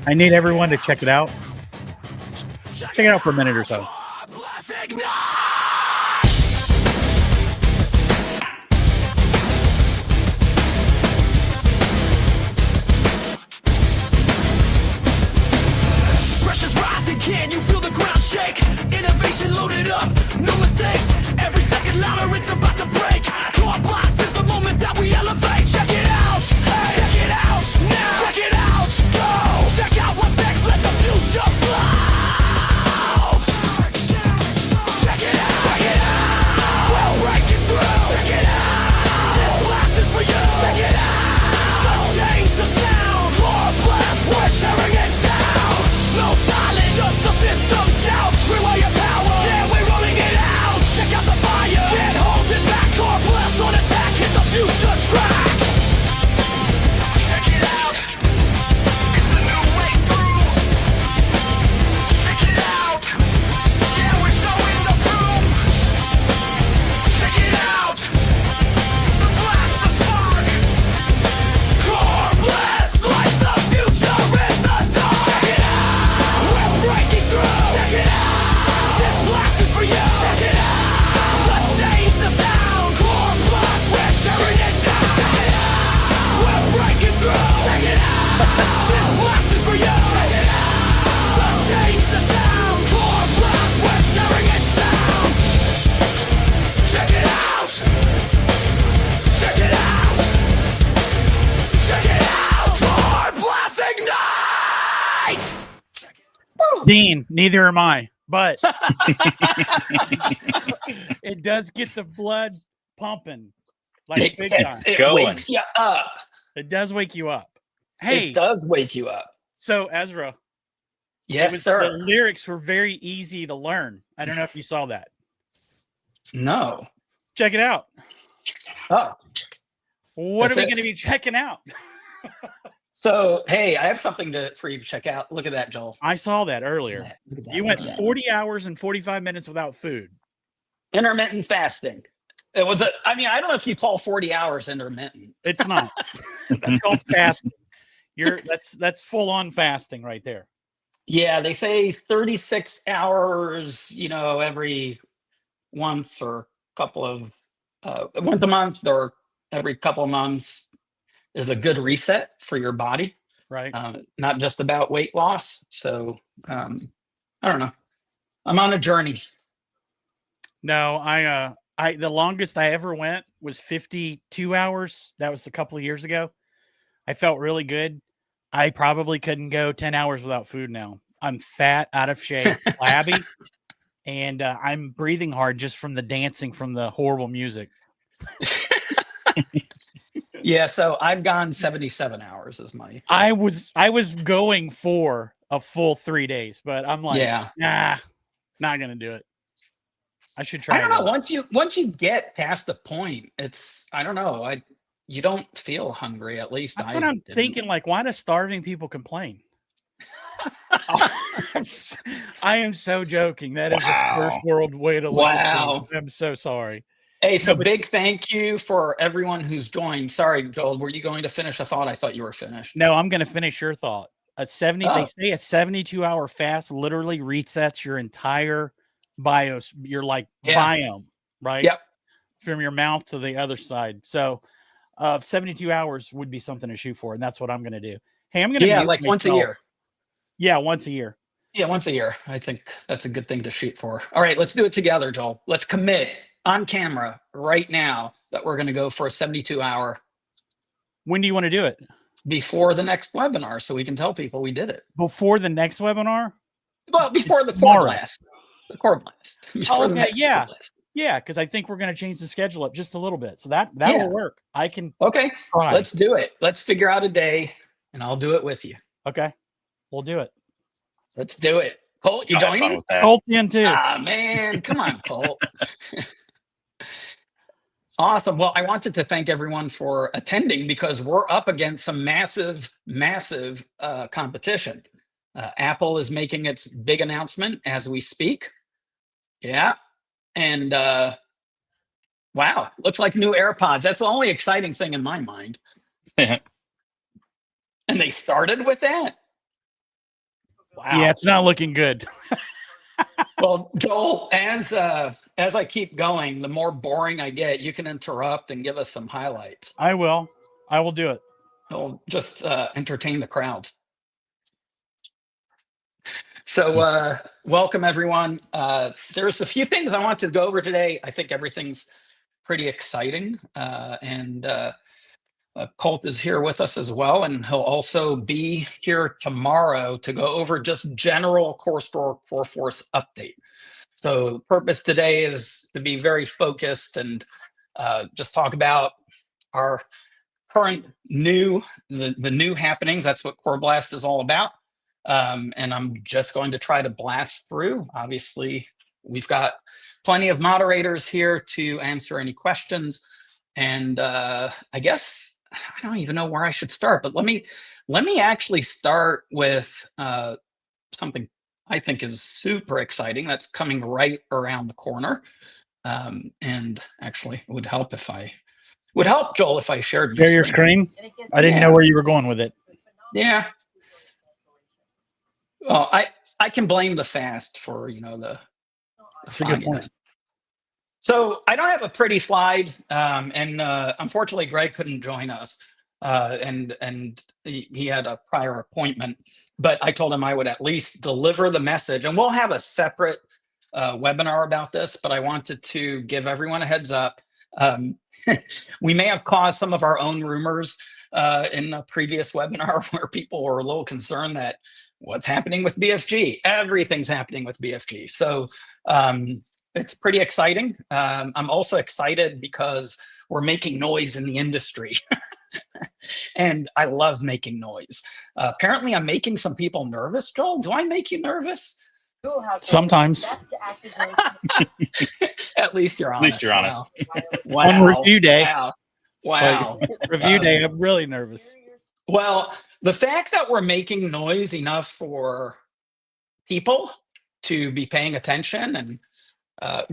I need everyone to check it out. Check it out for a minute or so. Pressure's rising, can you feel the ground shake? Innovation loaded up, no mistakes. Every second louder, it's about to break. CoreBLAST is the moment that we elevate. Check it out, hey. Check it out, now. Check it out, go. Check out what's next, let the future flow. Check it out, we're breaking through. Check it out, this blast is for you. Check it out, change the sound. CoreBLAST, we're tearing it down. No silence, just the system shouts. Rewire your power, yeah, we're rolling it out. Check out the fire, can't hold it back. CoreBLAST on attack, hit the future track. Check it out, it's the new way through. Check it out, yeah, we're showing the proof. Check it out, the blast, the spark. CoreBLAST lights the future in the dark. Check it out, we're breaking through. Check it out, this blast is for you. Check it out, let's change the sound. CoreBLAST, we're tearing it down. Check it out, we're breaking through. Check it out, this blast is for you. Check it out, let's change the sound. CoreBLAST, we're tearing it down. Check it out, check it out, check it out. CoreBLAST ignite. Dean, neither am I, but it does get the blood pumping like big time. It Going. wakes you up. It does wake you up. Hey, It does wake you up. so Ezra, Yes, the sir. lyrics were very easy to learn. I don't know if you saw that. No. Check it out. Oh. What That's are we it? going to be checking out? So, hey, I have something for you to check out. Look at that, Joel. I saw that earlier. Look at that, You look went at that. 40 hours and 45 minutes without food. Intermittent fasting. It was I don't know if you call 40 hours intermittent. It's not. That's called fasting. That's full on fasting right there. Yeah, they say 36 hours, every once or couple of once a month or every couple of months is a good reset for your body. Right. Not just about weight loss. So I don't know. I'm on a journey. No, I the longest I ever went was 52 hours. That was a couple of years ago. I felt really good. I probably couldn't go 10 hours without food now. I'm fat, out of shape, flabby, and I'm breathing hard just from the dancing from the horrible music. Yeah, so I've gone 77 hours as my. I was going for a full 3 days, but I'm like, Yeah. nah, not gonna do it. I should try. I don't it know. out. Once you get past the point, it's I don't know. You don't feel hungry. At least That's I what I'm didn't. thinking. Like, why do starving people complain? I am so joking. That is Wow. a first world way to look at Wow. things. I'm so sorry. Hey, so No, but- big thank you for everyone who's joined. Sorry, Joel, were you going to finish a thought? I thought you were finished. No, I'm going to finish your thought. They Oh. say a 72-hour fast literally resets your entire your Yeah. biome, right? Yep. From your mouth to the other side. So 72 hours would be something to shoot for, and that's what I'm going to do. Hey, I'm going to Yeah, like once a year. Yeah, once a year. Yeah, once a year. I think that's a good thing to shoot for. All right, let's do it together, Joel. Let's commit on camera right now that we're going to go for a 72-hour When do you want to do it? before the next webinar so we can tell people we did it. Before the next webinar? Well, before It's the tomorrow. CoreBLAST. The CoreBLAST. Before the okay, next yeah. CoreBLAST. Yeah, because I think we're going to change the schedule up just a little bit. So that Yeah. will work. I can Okay, try. let's do it. Let's figure out a day and I'll do it with you. Okay, we'll do it. Let's do it. Colt, you I'll have fun joining? with that. Colt in too. Ah, man, come on, Colt. Awesome. Well, I wanted to thank everyone for attending because we're up against some massive competition. Apple is making its big announcement as we speak. Yeah. And Wow, looks like new AirPods. That's the only exciting thing in my mind. And they started with that. Wow. Yeah, it's not looking good. Well, Joel, as I keep going, the more boring I get, you can interrupt and give us some highlights. I will do it. It'll just entertain the crowd. So welcome, everyone. There's a few things I want to go over today. I think everything's pretty exciting. And Colt is here with us as well, and he'll also be here tomorrow to go over just general core store CoreFORCE update. So the purpose today is to be very focused and just talk about our current the new happenings. That's what coreBLAST is all about. And I'm just going to try to blast through. Obviously, we've got plenty of moderators here to answer any questions. And I guess I don't even know where I should start, but let me actually start with something I think is super exciting that's coming right around the corner. And actually, it would help Joel if I shared Share your screen. I didn't know where you were going with it. Yeah. Well, I can blame the fast for the That's a good point. So I don't have a pretty slide, and unfortunately, Greg couldn't join us, and he had a prior appointment. But I told him I would at least deliver the message, and we'll have a separate webinar about this. But I wanted to give everyone a heads up. We may have caused some of our own rumors in a previous webinar where people were a little concerned that what's happening with BFG? Everything's happening with BFG. So it's pretty exciting. I'm also excited because we're making noise in the industry. And I love making noise. Apparently, I'm making some people nervous. Joel, do I make you nervous? Sometimes. At least you're honest. At least you're honest. Wow. On review day. Wow. Review day, I'm really nervous. Well, the fact that we're making noise enough for people to be paying attention and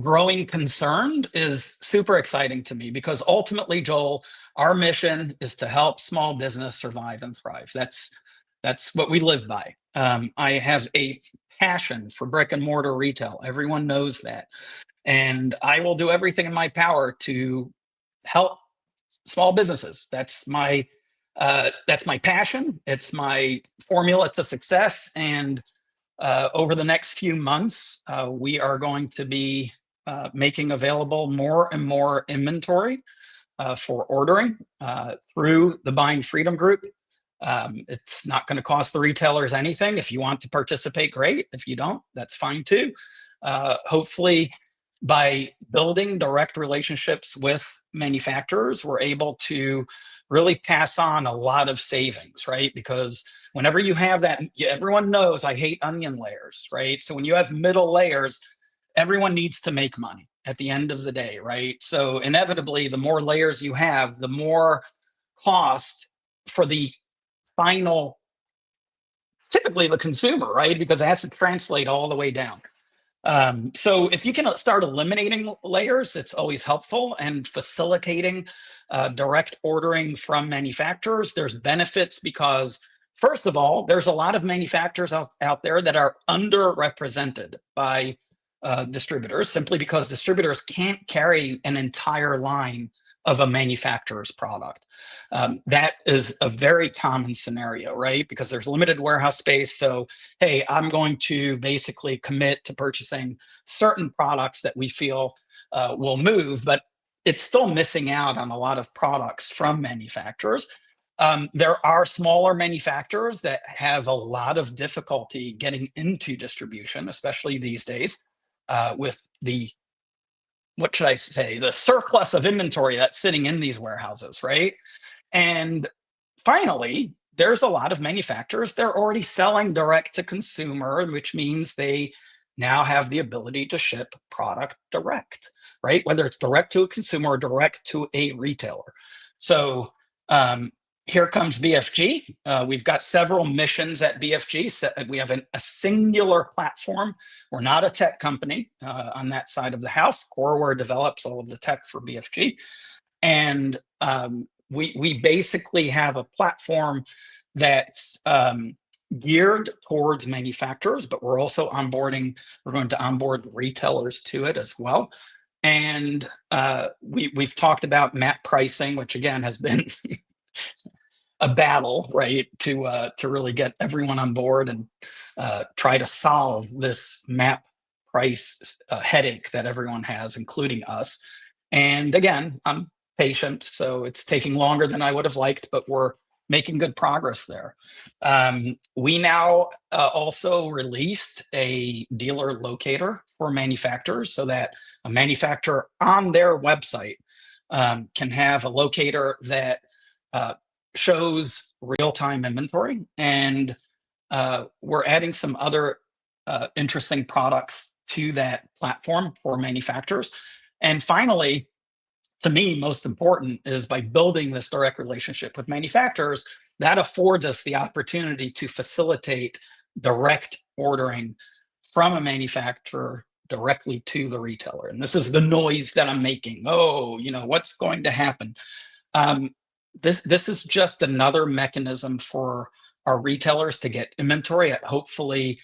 growing concerned is super exciting to me, because ultimately, Joel, our mission is to help small business survive and thrive. That's what we live by. I have a passion for brick and mortar retail. Everyone knows that. And I will do everything in my power to help small businesses. That's my passion. It's my formula to success. And over the next few months, we are going to be making available more and more inventory for ordering through the Buying Freedom Group. It's not going to cost the retailers anything. If you want to participate, great. If you don't, that's fine too. Hopefully, by building direct relationships with manufacturers, we're able to really pass on a lot of savings, right? Because whenever you have that, everyone knows I hate onion layers, right? So when you have middle layers, everyone needs to make money at the end of the day, right? So inevitably, the more layers you have, the more cost for the final, typically the consumer, right? Because it has to translate all the way down. So if you can start eliminating layers, it's always helpful, and facilitating direct ordering from manufacturers. There's benefits because, first of all, there's a lot of manufacturers out there that are underrepresented by distributors, simply because distributors can't carry an entire line of a manufacturer's product. That is a very common scenario, right? Because there's limited warehouse space. So, hey, I'm going to basically commit to purchasing certain products that we feel will move, but it's still missing out on a lot of products from manufacturers. There are smaller manufacturers that have a lot of difficulty getting into distribution, especially these days with the, what should I say, the surplus of inventory that's sitting in these warehouses, right? And finally, there's a lot of manufacturers, they're already selling direct to consumer, which means they now have the ability to ship product direct, right? Whether it's direct to a consumer or direct to a retailer. So here comes BFG. We've got several missions at BFG. So we have a singular platform. We're not a tech company on that side of the house. CoreWare develops all of the tech for BFG. And we basically have a platform that's geared towards manufacturers, but we're also onboarding, we're going to onboard retailers to it as well. And we've talked about map pricing, which again has been a battle, right, to really get everyone on board and try to solve this map price headache that everyone has, including us. And again, I'm patient, so it's taking longer than I would have liked, but we're making good progress there. We now also released a dealer locator for manufacturers so that a manufacturer on their website can have a locator that shows real-time inventory. And we're adding some other interesting products to that platform for manufacturers. And finally, to me, most important is by building this direct relationship with manufacturers, that affords us the opportunity to facilitate direct ordering from a manufacturer directly to the retailer. And this is the noise that I'm making. Oh, what's going to happen? This is just another mechanism for our retailers to get inventory at hopefully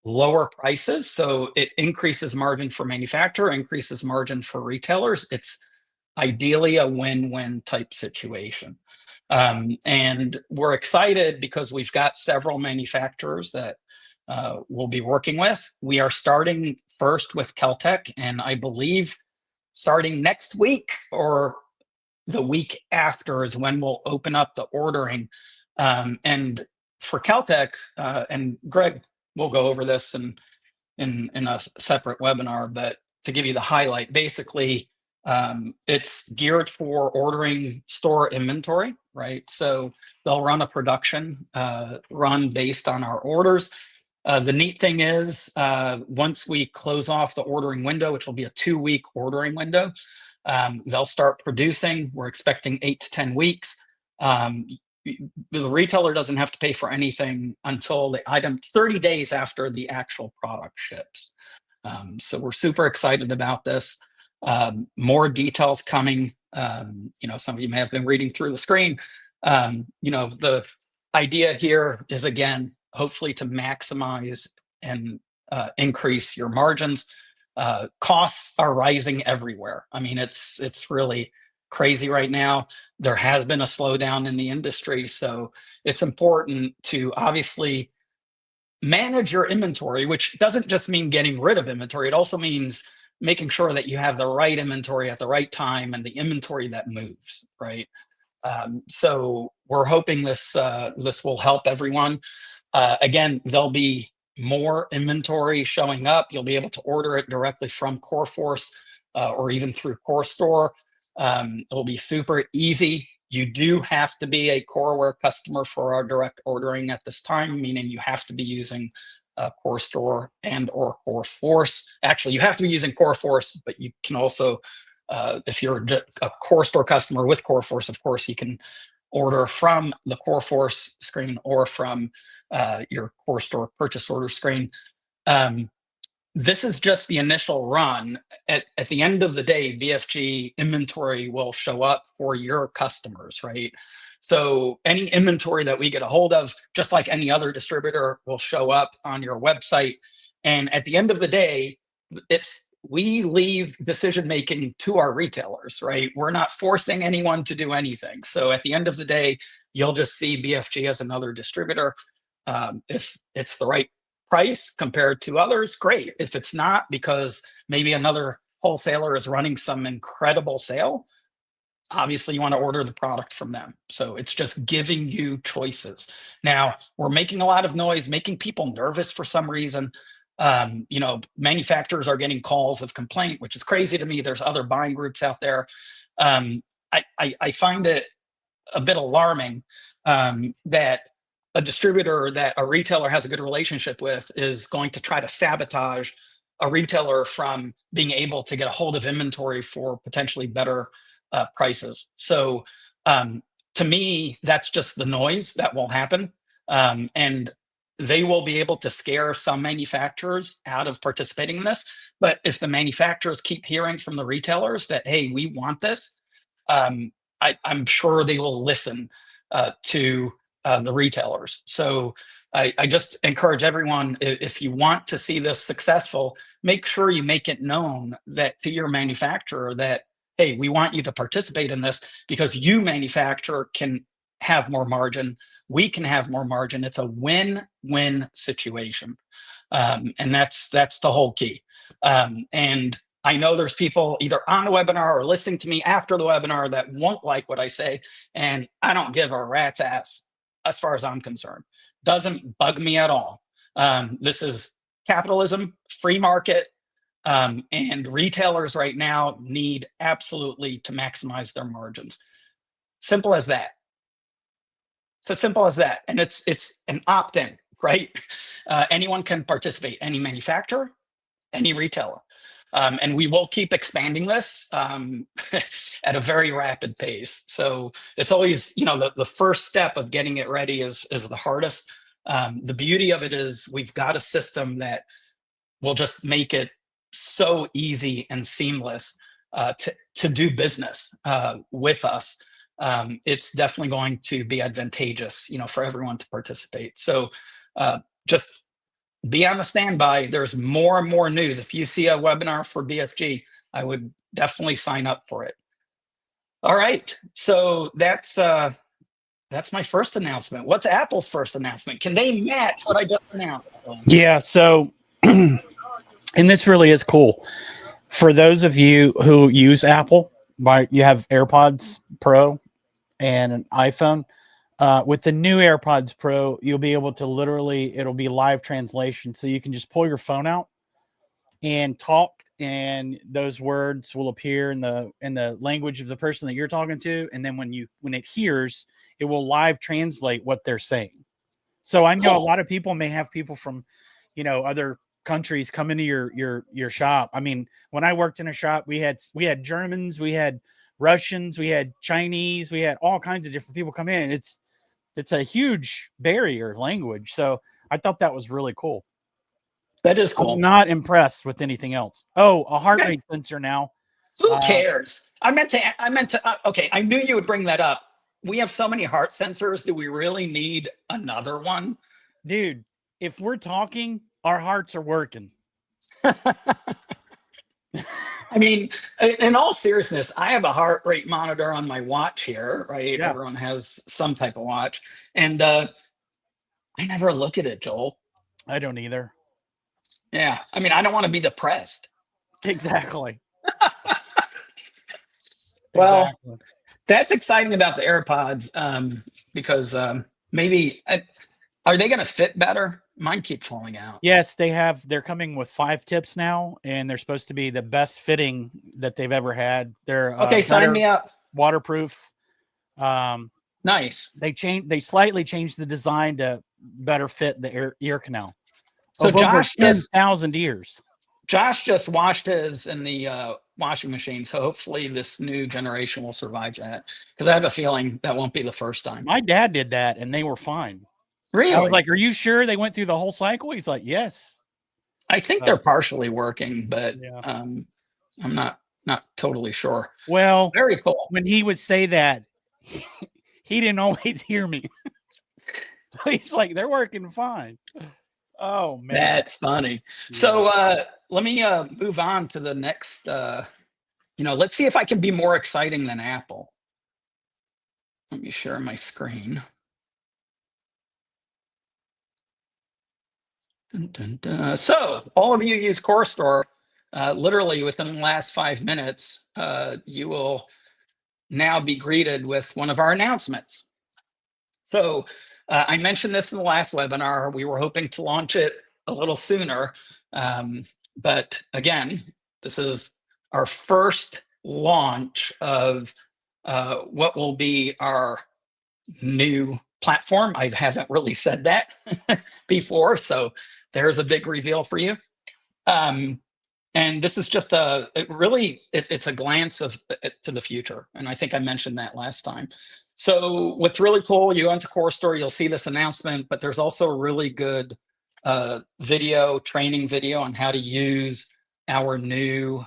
lower prices. So it increases margin for manufacturer, increases margin for retailers. It's ideally a win-win type situation. And we're excited because we've got several manufacturers that we'll be working with. We are starting first with Keltec, and I believe starting next week or the week after is when we'll open up the ordering. And for Keltec, and Greg will go over this in a separate webinar, but to give you the highlight, basically, it's geared for ordering store inventory, right? So they'll run a production run based on our orders. The neat thing is, once we close off the ordering window, which will be a 2-week ordering window, they'll start producing. We're expecting 8 to 10 weeks. The retailer doesn't have to pay for anything until the item 30 days after the actual product ships. So we're super excited about this. More details coming. Some of you may have been reading through the screen. The idea here is, again, hopefully to maximize and increase your margins. Costs are rising everywhere. I mean, it's really crazy right now. There has been a slowdown in the industry, so it's important to obviously manage your inventory, which doesn't just mean getting rid of inventory. It also means making sure that you have the right inventory at the right time and the inventory that moves, right? So we're hoping this will help everyone. Again, there'll be more inventory showing up. You'll be able to order it directly from CoreFORCE or even through CoreStore. It'll be super easy. You do have to be a CoreWare customer for our direct ordering at this time, meaning you have to be using CoreStore and or CoreFORCE. Actually, you have to be using CoreFORCE, but you can also, if you're a CoreStore customer with CoreFORCE, of course, you can order from the CoreFORCE screen or from your CoreStore purchase order screen. This is just the initial run. At the end of the day, BFG inventory will show up for your customers, right? So any inventory that we get a hold of, just like any other distributor, will show up on your website. And at the end of the day, we leave decision making to our retailers, right? We're not forcing anyone to do anything. So at the end of the day, you'll just see BFG as another distributor. If it's the right price compared to others, great. If it's not, because maybe another wholesaler is running some incredible sale, obviously you want to order the product from them. So it's just giving you choices. Now, we're making a lot of noise, making people nervous for some reason. Manufacturers are getting calls of complaint, which is crazy to me. There's other buying groups out there. I find it a bit alarming that a distributor that a retailer has a good relationship with is going to try to sabotage a retailer from being able to get a hold of inventory for potentially better prices. So to me, that's just the noise that will happen. And they will be able to scare some manufacturers out of participating in this. But if the manufacturers keep hearing from the retailers that, hey, we want this, I'm sure they will listen to the retailers. So I just encourage everyone, if you want to see this successful, make sure you make it known that to your manufacturer that, hey, we want you to participate in this because you, manufacturer, can have more margin. We can have more margin. It's a win-win situation. And that's the whole key. And I know there's people either on the webinar or listening to me after the webinar that won't like what I say, and I don't give a rat's ass as far as I'm concerned. Doesn't bug me at all. This is capitalism, free market, and retailers right now need absolutely to maximize their margins. Simple as that. So simple as that. And it's an opt-in, right? Anyone can participate, any manufacturer, any retailer. And we will keep expanding this at a very rapid pace. So it's always, the first step of getting it ready is the hardest. The beauty of it is we've got a system that will just make it so easy and seamless to do business with us. It's definitely going to be advantageous, for everyone to participate. So just be on the standby. There's more and more news. If you see a webinar for BFG, I would definitely sign up for it. All right, so that's my first announcement. What's Apple's first announcement? Can they match what I just announced? Yeah. So, and this really is cool for those of you who use Apple. You have AirPods Pro and an iPhone. With the new AirPods Pro, you'll be able to it'll be live translation. So you can just pull your phone out and talk, and those words will appear in the language of the person that you're talking to. And then when it hears, it will live translate what they're saying. So I know a lot of people may have people from, other countries come into your shop. I mean, when I worked in a shop, we had Germans, we had Russians, we had Chinese, we had all kinds of different people come in. It's a huge barrier, language. So I thought that was really cool. That is cool. I'm not impressed with anything else. Oh, a heart rate sensor now. Who cares? I meant to, okay, I knew you would bring that up. We have so many heart sensors. Do we really need another one? Dude, if we're talking, our hearts are working. I mean, in all seriousness, I have a heart rate monitor on my watch here, right? Yeah. Everyone has some type of watch. And I never look at it, Joel. I don't either. Yeah. I mean, I don't want to be depressed. Exactly. Well, exactly. That's exciting about the AirPods because maybe, are they going to fit better? Mine keep falling out. Yes, they're coming with 5 tips now, and they're supposed to be the best fitting that they've ever had. They're okay. Sign me up. Waterproof. Nice. They slightly changed the design to better fit the ear canal. So Josh, 10,000 ears. Josh just washed his in the washing machine, so hopefully this new generation will survive that. Because I have a feeling that won't be the first time. My dad did that, and they were fine. Really? I was like, "Are you sure they went through the whole cycle?" He's like, "Yes." I think they're partially working, but yeah. I'm not totally sure. Well, very cool. When he would say that, he didn't always hear me. So he's like, "They're working fine." Oh man, that's funny. Yeah. So let me move on to the next. Let's see if I can be more exciting than Apple. Let me share my screen. Dun, dun, dun. So all of you use CoreStore. Literally within the last 5 minutes, you will now be greeted with one of our announcements. So I mentioned this in the last webinar. We were hoping to launch it a little sooner. But again, this is our first launch of what will be our new platform. I haven't really said that before, so there's a big reveal for you. And this is just it's a glance to the future. And I think I mentioned that last time. So what's really cool, you go into CoreStore, you'll see this announcement, but there's also a really good video, training video on how to use our new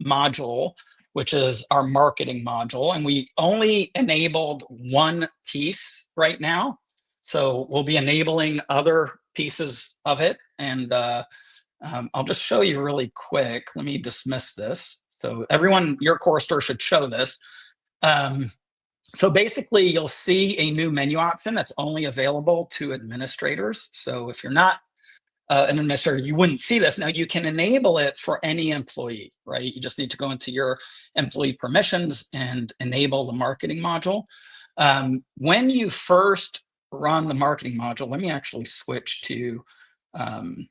module, which is our marketing module. And we only enabled one piece right now. So we'll be enabling other pieces of it. And I'll just show you really quick. Let me dismiss this. So everyone, your CoreStore should show this. So basically, you'll see a new menu option that's only available to administrators. So if you're not an administrator, you wouldn't see this. Now, you can enable it for any employee, right? You just need to go into your employee permissions and enable the marketing module. When you first run the marketing module, let me actually switch to, I'm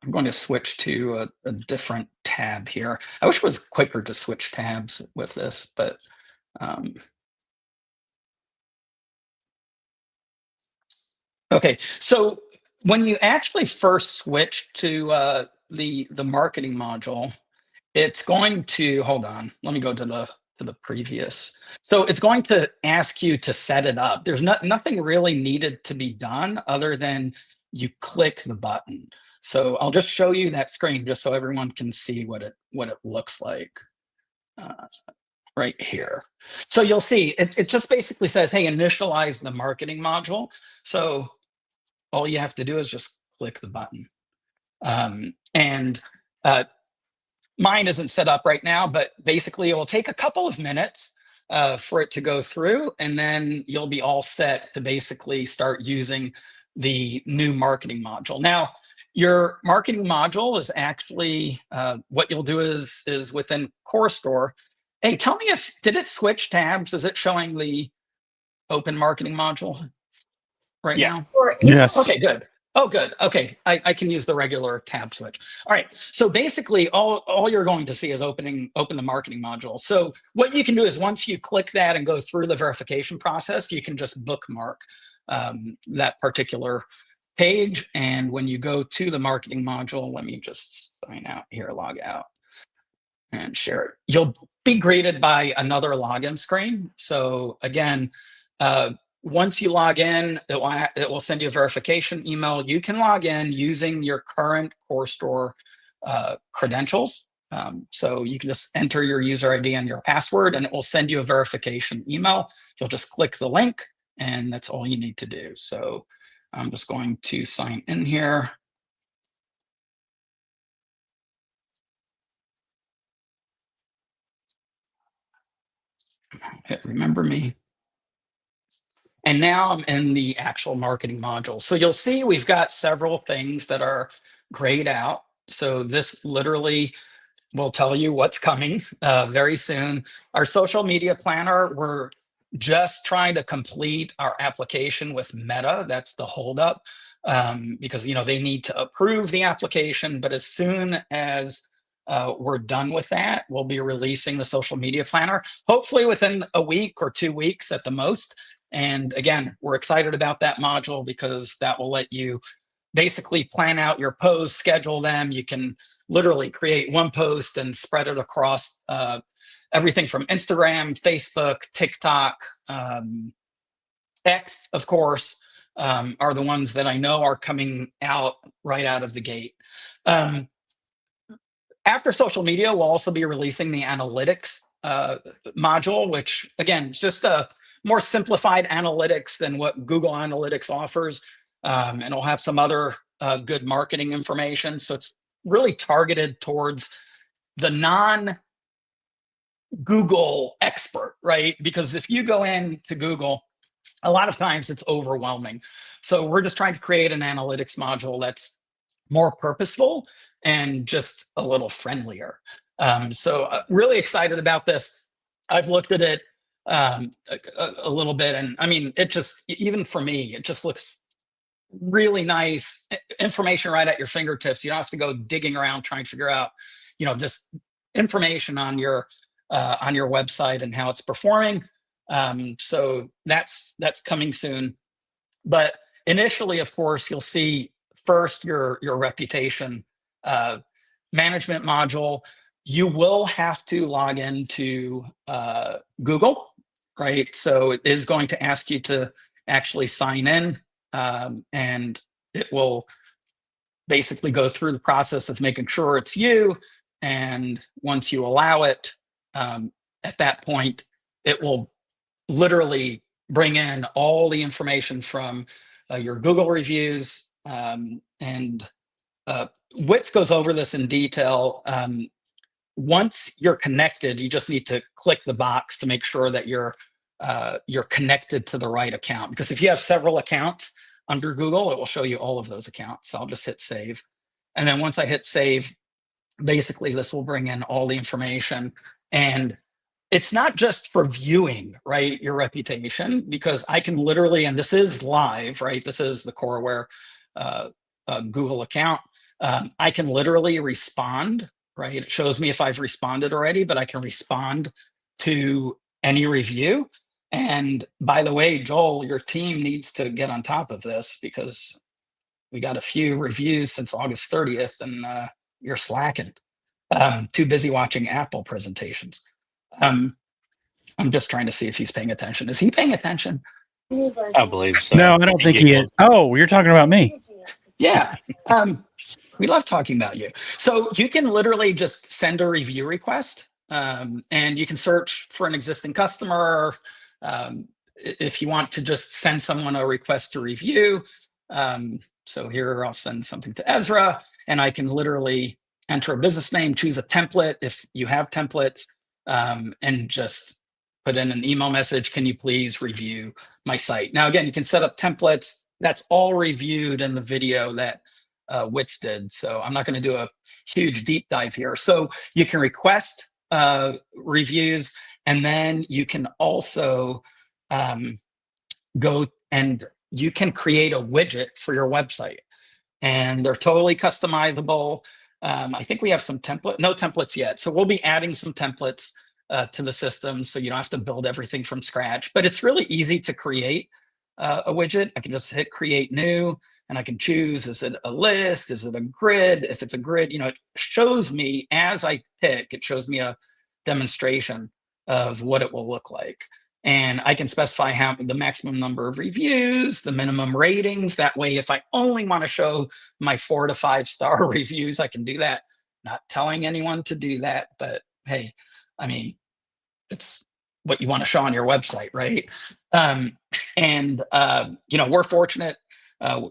going to switch to a different tab here. I wish it was quicker to switch tabs with this, but okay, so when you actually first switch to the marketing module, it's going to, hold on, let me go to the previous. So it's going to ask you to set it up. There's nothing really needed to be done other than you click the button. So I'll just show you that screen just so everyone can see what it looks like. Right here. So you'll see it just basically says, hey, initialize the marketing module. So all you have to do is just click the button. Mine isn't set up right now, but basically it will take a couple of minutes for it to go through, and then you'll be all set to basically start using the new marketing module. Now, your marketing module is actually, what you'll do is within CoreStore. Hey, tell me did it switch tabs? Is it showing the open marketing module right now? Yes. Okay, good. Oh, good. Okay, I can use the regular tab switch. All right. So basically, all you're going to see is open the marketing module. So what you can do is once you click that and go through the verification process, you can just bookmark that particular page. And when you go to the marketing module, let me just sign out here, log out, and share it. You'll be greeted by another login screen. So again, once you log in, it will send you a verification email. You can log in using your current CoreStore credentials. So you can just enter your user ID and your password, and it will send you a verification email. You'll just click the link, and that's all you need to do. So I'm just going to sign in here. Hit remember me. And now I'm in the actual marketing module. So you'll see we've got several things that are grayed out. So this literally will tell you what's coming very soon. Our social media planner, we're just trying to complete our application with Meta. That's the holdup because they need to approve the application. But as soon as we're done with that, we'll be releasing the social media planner, hopefully within a week or 2 weeks at the most. And again, we're excited about that module because that will let you basically plan out your posts, schedule them. You can literally create one post and spread it across everything from Instagram, Facebook, TikTok, X, of course, are the ones that I know are coming out right out of the gate. After social media, we'll also be releasing the analytics module, which again, is just a more simplified analytics than what Google Analytics offers. And it'll have some other good marketing information. So it's really targeted towards the non-Google expert, right? Because if you go into Google, a lot of times it's overwhelming. So we're just trying to create an analytics module that's more purposeful and just a little friendlier. So really excited about this. I've looked at it a little bit, and I mean, it just, even for me, it just looks really nice. Information right at your fingertips. You don't have to go digging around trying to figure out, this information on your website and how it's performing. So that's coming soon. But initially, of course, you'll see first your reputation management module. You will have to log into Google right? So it is going to ask you to actually sign in, and it will basically go through the process of making sure it's you. And once you allow it, at that point, it will literally bring in all the information from your Google reviews. And Wits goes over this in detail. Once you're connected, you just need to click the box to make sure that you're connected to the right account. Because if you have several accounts under Google, it will show you all of those accounts. So I'll just hit save. And then once I hit save, basically this will bring in all the information. And it's not just for viewing, right, your reputation, because I can literally, and this is live, right? This is the CoreWare Google account. I can literally respond, right? It shows me if I've responded already, but I can respond to any review. And by the way, Joel, your team needs to get on top of this because we got a few reviews since August 30th and you're slacking. Too busy watching Apple presentations. I'm just trying to see if he's paying attention. Is he paying attention? I believe so. No, I don't think he is. Oh, you're talking about me. Yeah. We love talking about you. So you can literally just send a review request, and you can search for an existing customer. If you want to just send someone a request to review. So here I'll send something to Ezra, and I can literally enter a business name, choose a template if you have templates, and just put in an email message. Can you please review my site? Now, again, you can set up templates. That's all reviewed in the video that Wits did. So I'm not going to do a huge deep dive here. So you can request reviews, and then you can also go and you can create a widget for your website, and they're totally customizable. I think we have some no templates yet. So we'll be adding some templates to the system, so you don't have to build everything from scratch, but it's really easy to create a widget. I can just hit create new, and I can choose, is it a list? Is it a grid? If it's a grid, it shows me as I pick, it shows me a demonstration of what it will look like. And I can specify how the maximum number of reviews, the minimum ratings. That way, if I only want to show my 4 to 5 star reviews, I can do that. Not telling anyone to do that, but hey, I mean, it's what you want to show on your website, right? We're fortunate.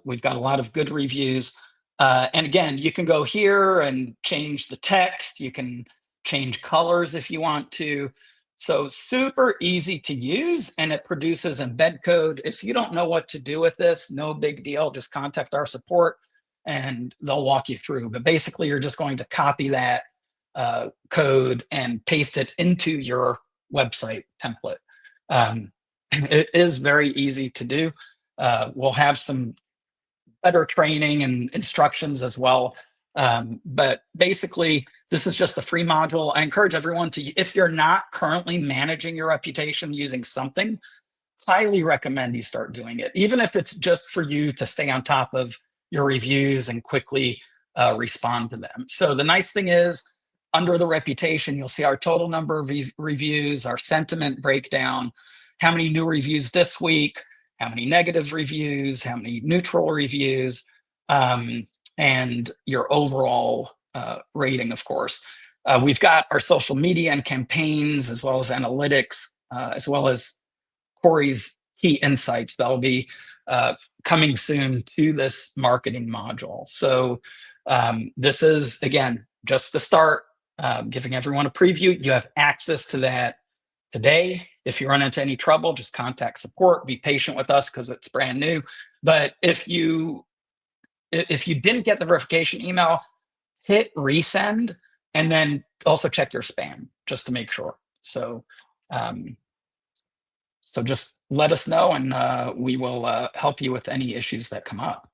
We've got a lot of good reviews. And again, you can go here and change the text. You can change colors if you want to. So super easy to use, and it produces embed code. If you don't know what to do with this, no big deal. Just contact our support and they'll walk you through. But basically, you're just going to copy that code and paste it into your website template. It is very easy to do. We'll have some better training and instructions as well. But basically, this is just a free module. I encourage everyone to, if you're not currently managing your reputation using something, highly recommend you start doing it, even if it's just for you to stay on top of your reviews and quickly respond to them. So the nice thing is, under the reputation, you'll see our total number of reviews, our sentiment breakdown, how many new reviews this week, how many negative reviews, how many neutral reviews, and your overall rating, of course. We've got our social media and campaigns, as well as analytics, as well as Corey's key insights that'll be coming soon to this marketing module. So this is, again, just the start, giving everyone a preview. You have access to that today. If you run into any trouble, just contact support. Be patient with us because it's brand new. But if you didn't get the verification email, hit resend, and then also check your spam just to make sure. So just let us know, and we will help you with any issues that come up.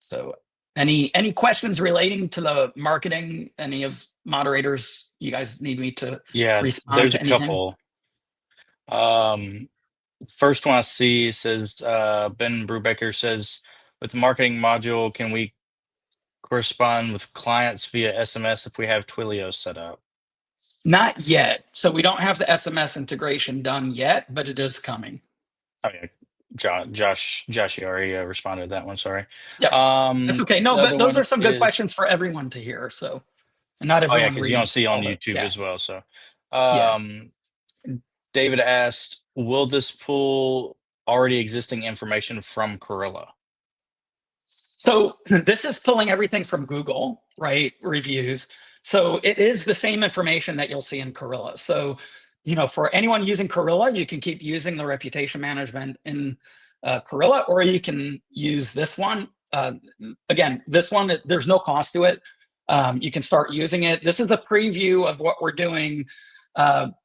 So any questions relating to the marketing? Any of moderators, you guys need me to respond there's to a anything? couple. First one I see says Ben Brubaker says, with the marketing module, can we correspond with clients via SMS if we have Twilio set up? Not yet. So we don't have the SMS integration done yet, but it is coming. Oh yeah, Josh, you already responded to that one. Sorry. Yeah, that's okay. No, The but other those one are some good is questions for everyone to hear. So not oh yeah, everyone because you don't reads see on all the, YouTube yeah, as well. So, yeah. David asked, "Will this pull already existing information from Corilla?" So this is pulling everything from Google, right? Reviews. So it is the same information that you'll see in Corilla. So, for anyone using Corilla, you can keep using the reputation management in Corilla, or you can use this one. Again, this one, there's no cost to it. You can start using it. This is a preview of what we're doing,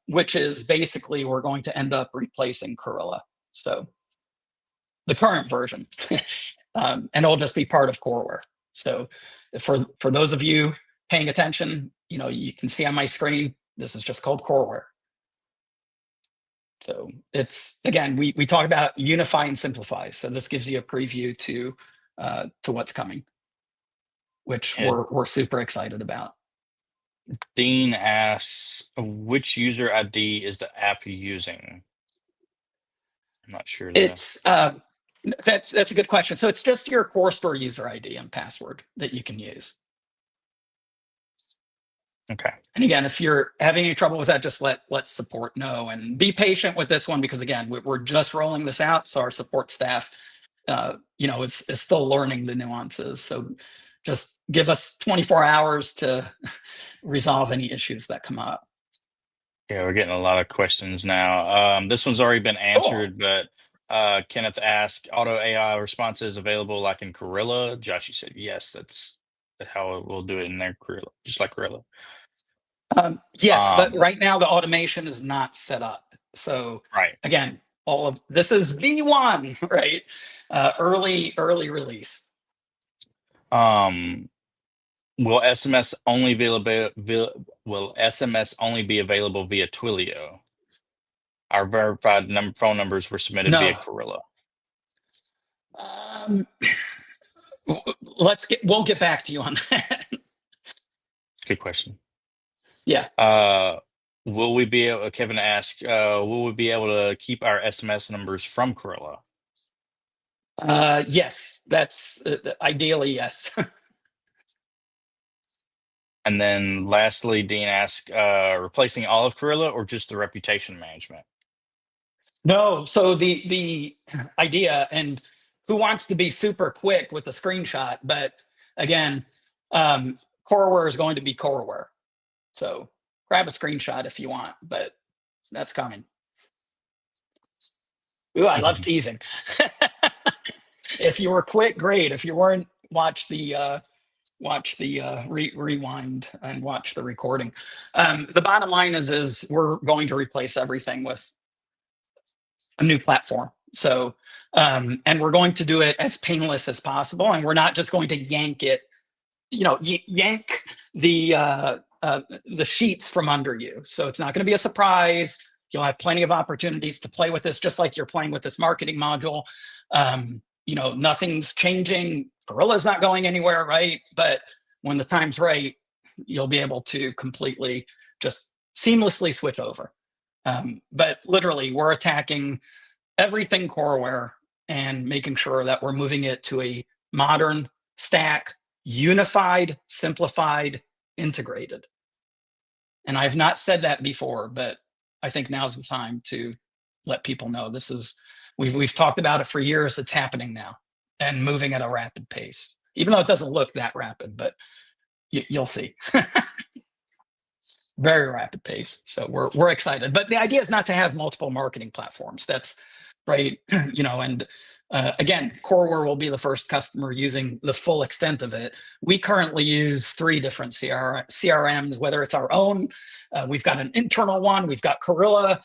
which is basically we're going to end up replacing Corilla. So the current version. And it'll just be part of CoreWare. So for those of you paying attention, you can see on my screen, this is just called CoreWare. So it's, again, we talk about unify and simplify. So this gives you a preview to what's coming, which Yeah. we're super excited about. Dean asks, "Which user ID is the app using?" I'm not sure. It's that's a good question. So it's just your CoreStore user ID and password that you can use. Okay. And again, if you're having any trouble with that, just let support know, and be patient with this one, because again, we're just rolling this out. So our support staff, is still learning the nuances. So just give us 24 hours to resolve any issues that come up. Yeah, we're getting a lot of questions now. This one's already been answered, but Kenneth asked, "Auto AI responses available like in Corilla?" Josh, you said yes. That's how we'll do it in their Corilla, just like Corilla. Yes, but right now the automation is not set up. So Right. again, all of this is V1, right? Early release. Will SMS only be available via Twilio? Our verified phone numbers were submitted via No. Corilla. We'll get back to you on that. Good question. Yeah. Will we be able? Kevin asked, "Will we be able to keep our SMS numbers from Corilla?" Yes, that's ideally yes. And then lastly, Dean asked, "Replacing all of Corilla or just the reputation management?" No, so the idea, and who wants to be super quick with the screenshot, but again, CoreWare is going to be CoreWare. So grab a screenshot if you want, but that's coming. Ooh, I love teasing. If you were quick, great. If you weren't, watch the rewind and watch the recording. The bottom line is we're going to replace everything with a new platform. So, and we're going to do it as painless as possible. And we're not just going to yank it, yank the sheets from under you. So it's not going to be a surprise. You'll have plenty of opportunities to play with this, just like you're playing with this marketing module. Nothing's changing. Gorilla's not going anywhere, right? But when the time's right, you'll be able to completely just seamlessly switch over. But literally, we're attacking everything CoreWare and making sure that we're moving it to a modern stack, unified, simplified, integrated. And I've not said that before, but I think now's the time to let people know this is, we've talked about it for years. It's happening now and moving at a rapid pace, even though it doesn't look that rapid, but you'll see. Very rapid pace. So we're excited, but the idea is not to have multiple marketing platforms. That's right. And again, CoreWare will be the first customer using the full extent of it. We currently use 3 different CRMs, whether it's our own, we've got an internal one, we've got Corilla,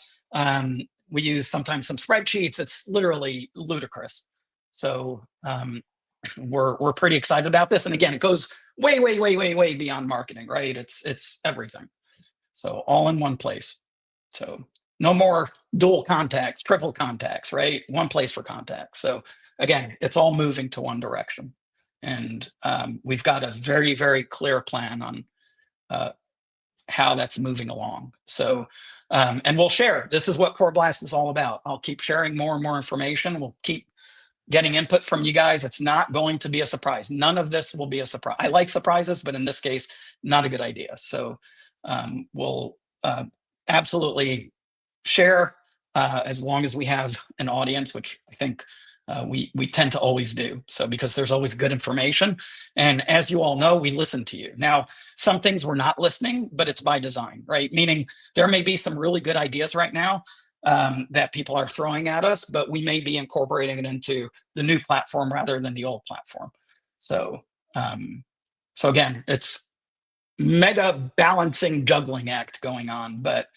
we use sometimes some spreadsheets. It's literally ludicrous. So we're pretty excited about this. And again, it goes way, way, way, way, way beyond marketing, right? It's everything. So all in one place. So no more dual contacts, triple contacts, right? One place for contacts. So again, it's all moving to one direction. And we've got a very, very clear plan on how that's moving along. So, and we'll share. This is what coreBLAST is all about. I'll keep sharing more and more information. We'll keep getting input from you guys. It's not going to be a surprise. None of this will be a surprise. I like surprises, but in this case, not a good idea. So we'll absolutely share as long as we have an audience, which I think we tend to always do. So because there's always good information. And as you all know, we listen to you. Now, some things we're not listening, but it's by design, right? Meaning there may be some really good ideas right now that people are throwing at us, but we may be incorporating it into the new platform rather than the old platform. So, so again, it's mega balancing juggling act going on, but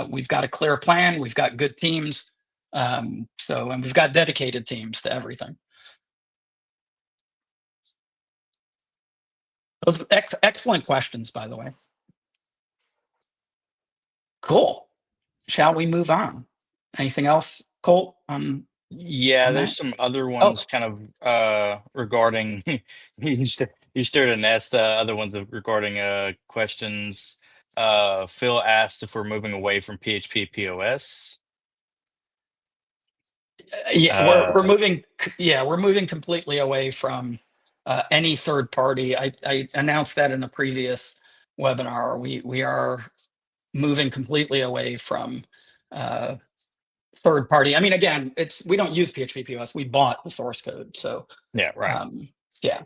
we've got a clear plan. We've got good teams. And we've got dedicated teams to everything. Those excellent questions, by the way. Cool. Shall we move on? Anything else, Colt? Yeah, on there's that? some other ones kind of regarding you stirred a nest, other ones regarding questions. Phil asked if we're moving away from PHP POS. Yeah, we're moving. Yeah, we're moving completely away from any third party. I announced that in the previous webinar. We are moving completely away from third party. I mean, again, we don't use PHP POS. We bought the source code, so Yeah, right. yeah.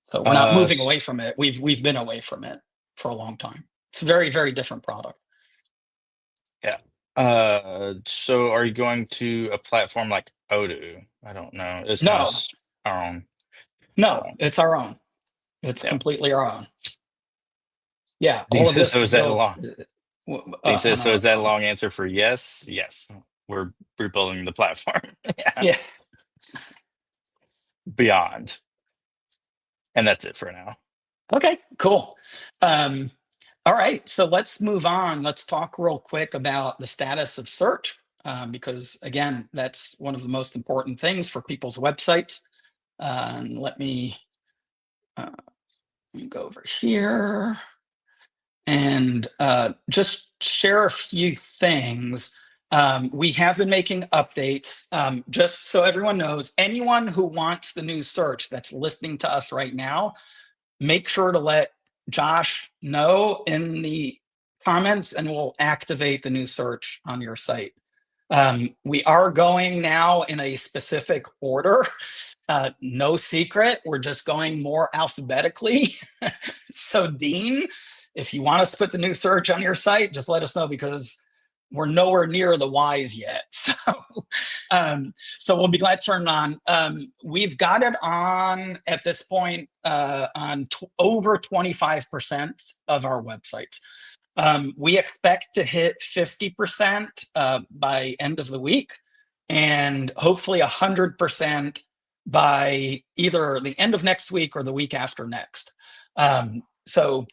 So we're not moving away from it. We've been away from it for a long time. It's a very, very different product. Yeah. So are you going to a platform like Odoo? I don't know. It's kind No, of our own. no, So, it's our own. It's yeah. completely our own. Yeah, He all of says, this so was is that built. long? He says, so is that a long answer for yes? Yes. We're rebuilding the platform. Yeah. Beyond. And that's it for now. Okay, cool. All right, so let's move on. Let's talk real quick about the status of search, because again, that's one of the most important things for people's websites. Let me go over here and just share a few things. We have been making updates. Just so everyone knows, anyone who wants the new search that's listening to us right now, make sure to let Josh know in the comments and we'll activate the new search on your site. We are going now in a specific order. No secret, we're just going more alphabetically. So Dean, if you want us to put the new search on your site, just let us know because we're nowhere near the Y's yet. So we'll be glad to turn it on. We've got it on at this point on over 25% of our websites. We expect to hit 50% by end of the week and hopefully 100% by either the end of next week or the week after next. So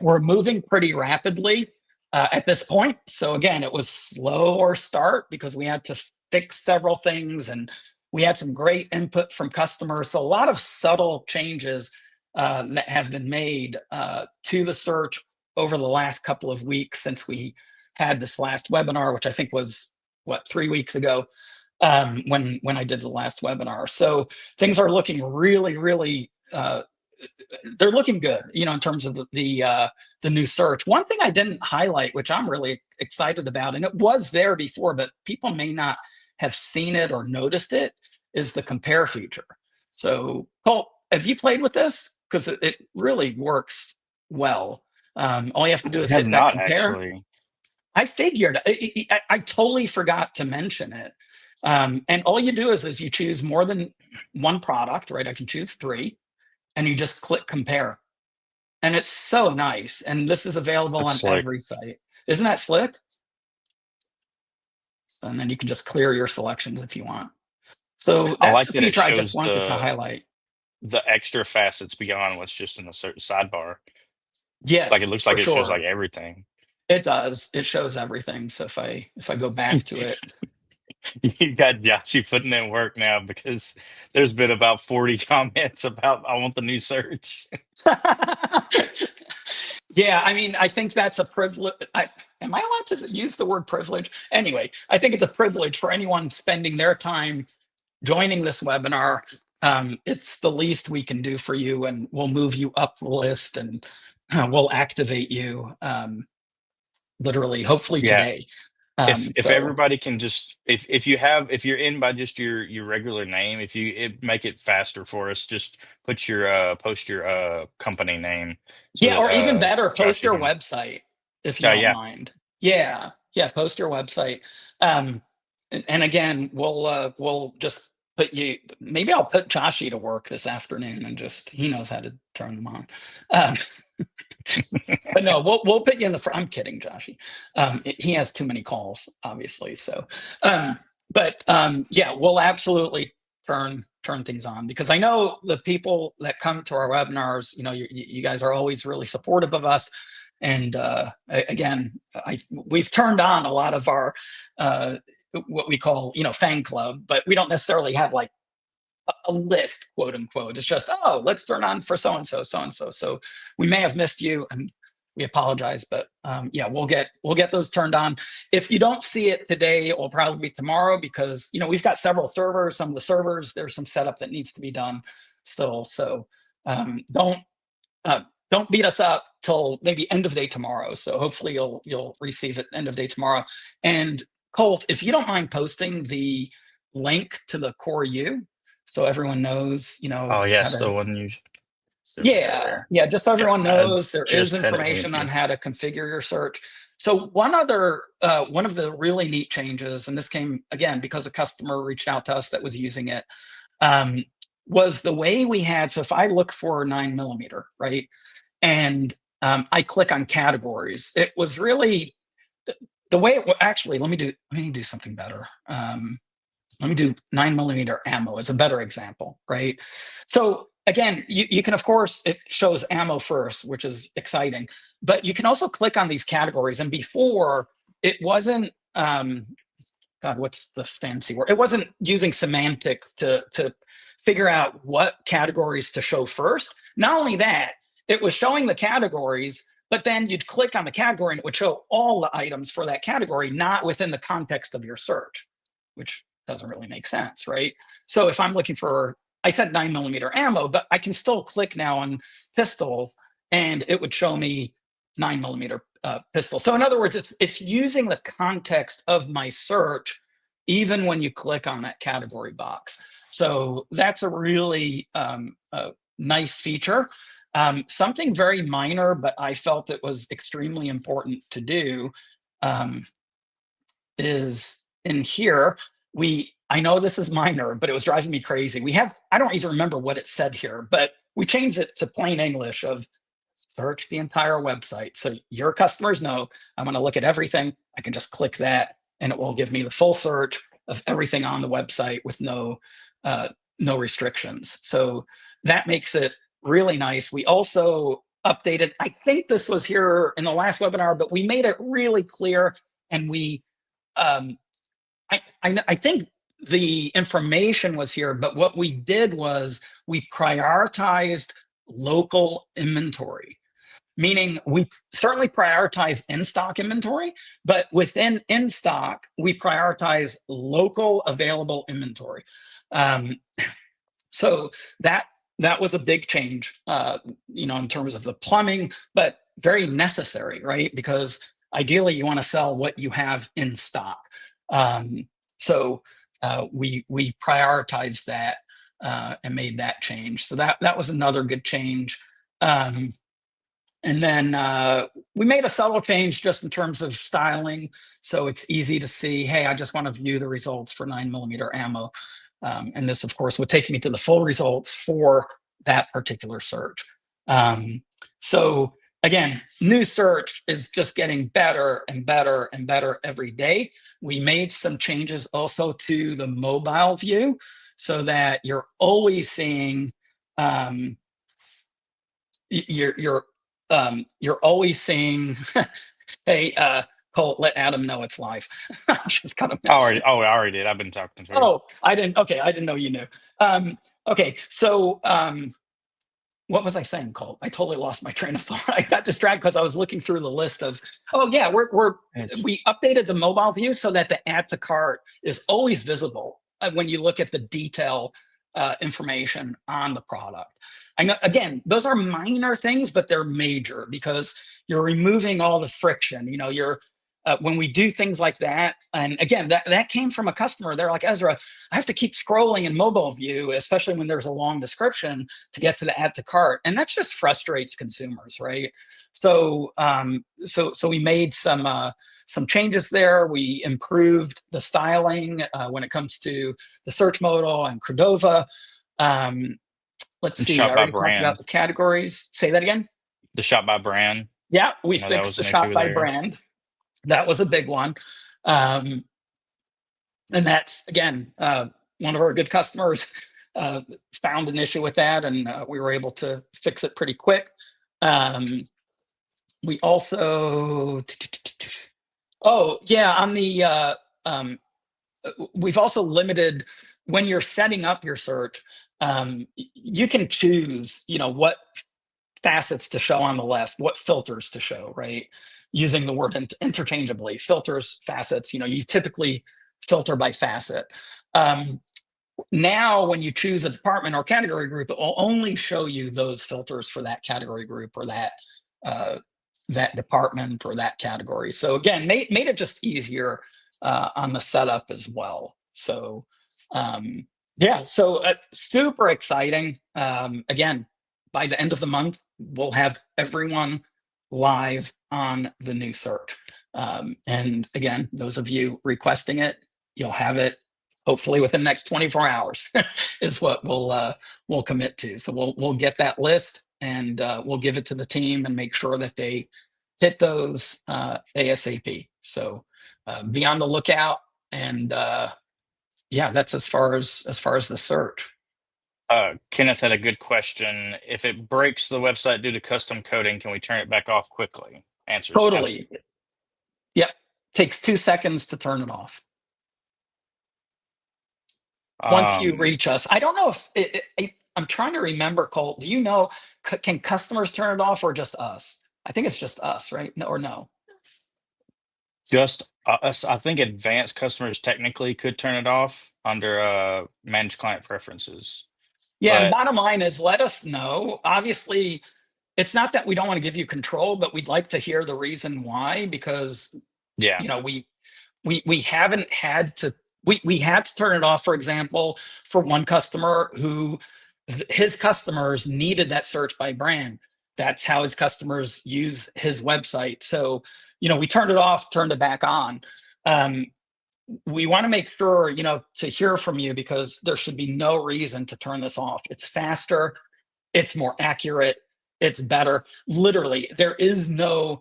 we're moving pretty rapidly at this point. So again, it was slower start because we had to fix several things and we had some great input from customers. So a lot of subtle changes that have been made to the search over the last couple of weeks since we had this last webinar, which I think was 3 weeks ago when I did the last webinar. So things are looking really, really they're looking good, in terms of the new search. One thing I didn't highlight, which I'm really excited about, and it was there before, but people may not have seen it or noticed it, is the compare feature. So, Colt, have you played with this? Because it really works well. All you have to do is hit that compare. Actually. I figured. I totally forgot to mention it. And all you do is you choose more than one product, right? I can choose 3. And you just click compare. And it's so nice. And this is available on every site. Isn't that slick? So, and then you can just clear your selections if you want. So that's the feature I just wanted to highlight. The extra facets beyond what's just in the certain sidebar. Yes, it looks like it shows like everything. It does. It shows everything. So if I go back to it. You got Joshy putting in work now because there's been about 40 comments about I want the new search. Yeah, I mean, I think that's a privilege. Am I allowed to use the word privilege? Anyway, I think it's a privilege for anyone spending their time joining this webinar. It's the least we can do for you, and we'll move you up the list, and we'll activate you literally, hopefully Yeah. today. If So everybody can just, if you're in by just your regular name, if you make it faster for us, just put your post your company name so yeah, that or even better, Josh, post you your can. website if you don't Yeah. mind. Yeah, yeah, post your website. And again, we'll just put you. Maybe I'll put Joshy to work this afternoon, and just he knows how to turn them on. Um, but no, we'll put you in the front. I'm kidding, Joshy. He has too many calls, obviously. So, yeah, we'll absolutely turn things on, because I know the people that come to our webinars, you guys are always really supportive of us. And again, we've turned on a lot of our what we call fan club, but we don't necessarily have like a list, quote unquote. It's just, oh, let's turn on for so and so, so and so. So we may have missed you, and we apologize, but yeah, we'll get those turned on. If you don't see it today, it will probably be tomorrow, because we've got several servers. Some of the servers, there's some setup that needs to be done still. So don't beat us up till maybe end of day tomorrow. So hopefully you'll receive it end of day tomorrow. And Colt, if you don't mind posting the link to the Core U, so everyone knows, Oh, how yes, to. the one you. Yeah, yeah, just so Yeah, everyone I knows there is just had it information on handy. how to configure your search. So one of the really neat changes, and this came again because a customer reached out to us that was using it, um, was the way we had. So if I look for 9mm, right, and I click on categories, it was really the way it actually. Let me do something better. Let me do 9mm ammo as a better example, right? So again, you can, of course, it shows ammo first, which is exciting, but you can also click on these categories. And before, it wasn't, God, what's the fancy word? It wasn't using semantics to figure out what categories to show first. Not only that, it was showing the categories, but then you'd click on the category and it would show all the items for that category, not within the context of your search, which doesn't really make sense, right? So if I'm looking for, I said 9mm ammo, but I can still click now on pistols and it would show me 9mm pistol. So in other words, it's using the context of my search, even when you click on that category box. So that's a really nice feature. Something very minor, but I felt it was extremely important to do, is in here. I know this is minor, but it was driving me crazy. I don't even remember what it said here, but we changed it to plain English of search the entire website. So your customers know I want to look at everything. I can just click that and it will give me the full search of everything on the website with no restrictions. So that makes it really nice. We also updated, I think this was here in the last webinar, but we made it really clear, and we I think the information was here, but what we did was we prioritized local inventory, meaning we certainly prioritize in-stock inventory, but within in-stock, we prioritize local available inventory. So that was a big change, in terms of the plumbing, but very necessary, right? Because ideally, you want to sell what you have in stock. So we prioritized that and made that change. So that was another good change. And then we made a subtle change just in terms of styling. So it's easy to see, hey, I just want to view the results for 9mm ammo. And this, of course, would take me to the full results for that particular search. So again, new search is just getting better and better and better every day. We made some changes also to the mobile view so that you're always seeing, you're always saying, hey, Colt, let Adam know it's live. I'm just kind of I already did. I've been talking to her. I didn't know you knew. Okay, so what was I saying, Colt? I totally lost my train of thought. I got distracted because I was looking through the list of, oh yeah, we updated the mobile view so that the add to cart is always visible when you look at the detail information on the product. I know, again, those are minor things, but they're major because you're removing all the friction. You know, when we do things like that, and again, that came from a customer. They're like, Ezra, I have to keep scrolling in mobile view, especially when there's a long description to get to the add to cart, and that just frustrates consumers, right? So, so we made some changes there. We improved the styling when it comes to the search modal and Cordova. Let's And see. I shop by already talked about brand. the categories. Say that again. The shop by brand. Yeah, we That fixed was the an issue shop by there. brand. That was a big one. And that's, again, one of our good customers found an issue with that, and we were able to fix it pretty quick. We also, oh, yeah, on the, we've also limited when you're setting up your search, you can choose, you know, what facets to show on the left, what filters to show, right? Using the word interchangeably, filters, facets, you know, you typically filter by facet. Now, when you choose a department or category group, it will only show you those filters for that category group or that department or that category. So again, made it just easier on the setup as well. So yeah, so super exciting. Again, by the end of the month, we'll have everyone live on the new search. And again, those of you requesting it, you'll have it hopefully within the next 24 hours is what we'll commit to. So we'll get that list and we'll give it to the team and make sure that they hit those ASAP. So be on the lookout. And yeah, that's as far as the search. Kenneth had a good question. If it breaks the website due to custom coding, can we turn it back off quickly? Answers. Totally. Yep. Takes 2 seconds to turn it off. Once you reach us. I don't know if I'm trying to remember, Colt. Do you know, can customers turn it off or just us? I think it's just us, right? No, or no? Just us. I think advanced customers technically could turn it off under manage client preferences. Yeah, and But bottom line is let us know. Obviously, it's not that we don't want to give you control, but we'd like to hear the reason why, because yeah, you know, we haven't had to we had to turn it off, for example, for one customer who his customers needed that search by brand. That's how his customers use his website. So, you know, we turned it off, turned it back on. We want to make sure, you know, to hear from you, because there should be no reason to turn this off. It's faster, it's more accurate, it's better. Literally, there is no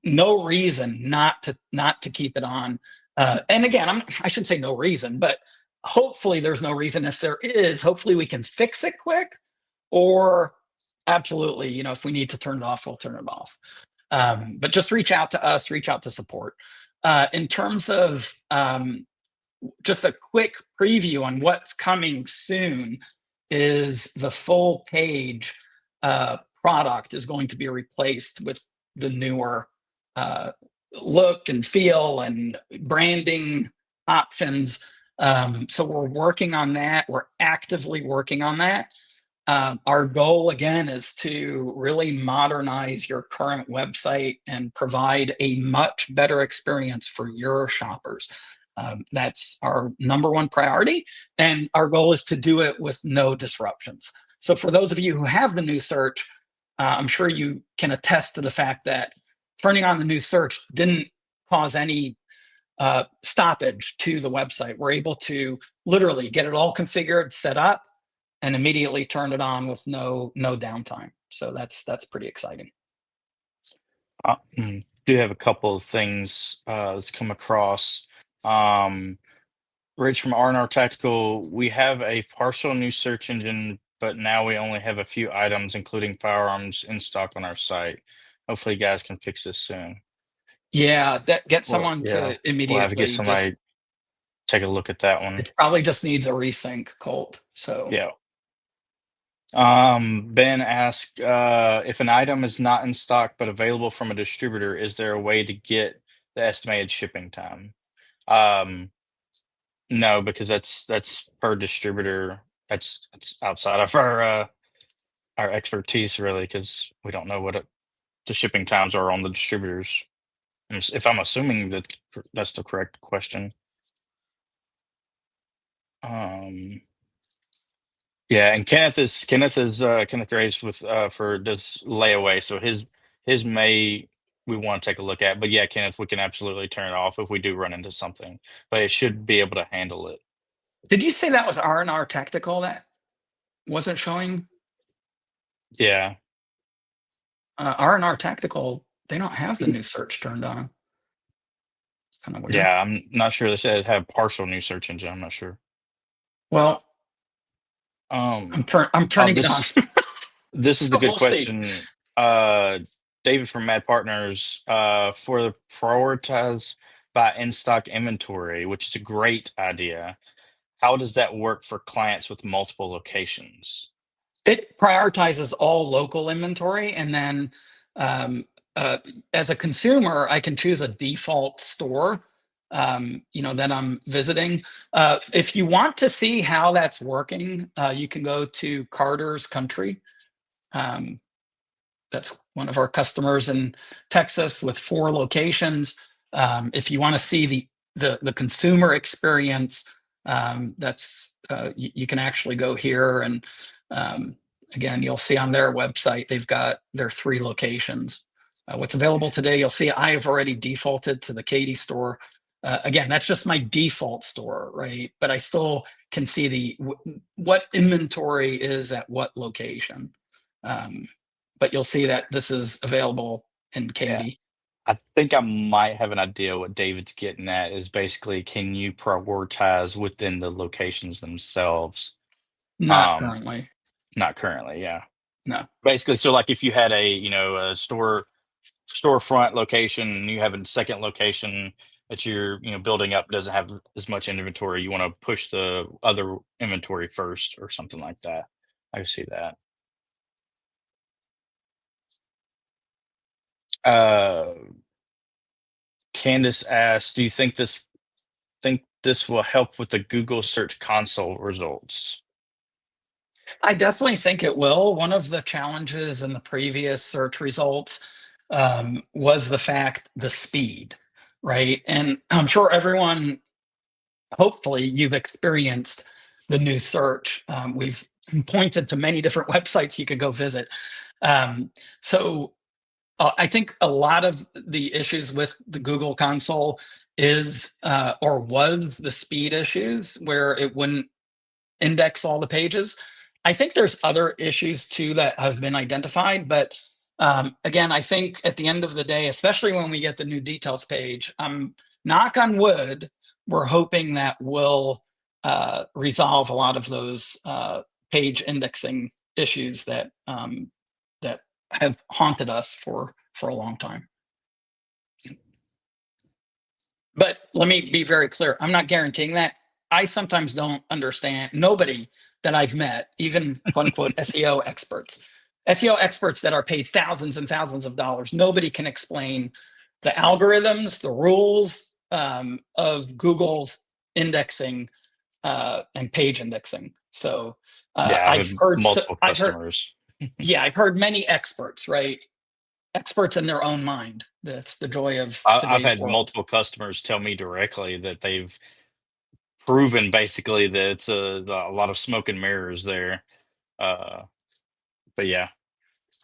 reason not to keep it on. And again, I should say no reason, but hopefully there's no reason. If there is, hopefully we can fix it quick, or absolutely, you know, if we need to turn it off, we'll turn it off. But just reach out to us, reach out to support. In terms of just a quick preview on what's coming soon, is the full page product is going to be replaced with the newer look and feel and branding options. So we're working on that. We're actively working on that. Our goal, again, is to really modernize your current website and provide a much better experience for your shoppers. That's our number one priority. And our goal is to do it with no disruptions. So for those of you who have the new search, I'm sure you can attest to the fact that turning on the new search didn't cause any stoppage to the website. We're able to literally get it all configured, set up, and immediately turn it on with no downtime. So that's pretty exciting. Do have a couple of things that's come across. Rich from R&R Tactical, we have a partial new search engine, but now we only have a few items, including firearms, in stock on our site. Hopefully, you guys can fix this soon. Yeah, get someone to immediately. We'll have to get somebody take a look at that one. It probably just needs a resync, Colt. So yeah. Ben asked, if an item is not in stock but available from a distributor, is there a way to get the estimated shipping time? No, because that's per distributor. That's outside of our expertise, really, because we don't know what the shipping times are on the distributors. If I'm assuming that that's the correct question. Um, yeah, and Kenneth Graves with for this layaway, so his may we want to take a look at, but yeah, Kenneth, we can absolutely turn it off if we do run into something, but it should be able to handle it. Did you say that was R&R Tactical that wasn't showing? Yeah, R&R Tactical, they don't have the new search turned on. It's kind of weird. yeah, I'm not sure. They said it had partial new search engine. I'm not sure. Well, Um, I'm turning it on. This is the So good we'll see. question. David from Mad Partners, for the prioritize by in-stock inventory, which is a great idea. How does that work for clients with multiple locations? It prioritizes all local inventory, and then um, uh, as a consumer, I can choose a default store, that I'm visiting. If you want to see how that's working, you can go to Carter's Country. Um, that's one of our customers in Texas with 4 locations. If you want to see the consumer experience, that's you can actually go here, and again, you'll see on their website they've got their 3 locations. What's available today, you'll see I have already defaulted to the Katy store. Again, that's just my default store, right? But I still can see what inventory is at what location. But you'll see that this is available in Yeah. Katy. I think I might have an idea what David's getting at is basically, can you prioritize within the locations themselves? Not Um, currently. Not currently, yeah. No. Basically, so like if you had a storefront location and you have a second location that you're building up doesn't have as much inventory, you want to push the other inventory first or something like that. I see that. Uh, Candace asked, "Do you think this will help with the Google Search Console results?" I definitely think it will. One of the challenges in the previous search results was the speed, right? And I'm sure everyone, hopefully, you've experienced the new search. We've pointed to many different websites you could go visit. Um, so I think a lot of the issues with the Google console is or was the speed issues where it wouldn't index all the pages. I think there's other issues too that have been identified, but again, I think at the end of the day, especially when we get the new details page, knock on wood, we're hoping that will resolve a lot of those page indexing issues that have haunted us for a long time. But let me be very clear. I'm not guaranteeing that. I sometimes don't understand. Nobody that I've met, even quote unquote SEO experts that are paid thousands and thousands of dollars, nobody can explain the algorithms, the rules of Google's indexing and page indexing. So Yeah, I've had multiple I've heard, customers. yeah, I've heard many experts, right? Experts in their own mind. That's the joy of I've today's had world. multiple customers tell me directly that they've proven basically that it's a lot of smoke and mirrors there. Uh, but yeah.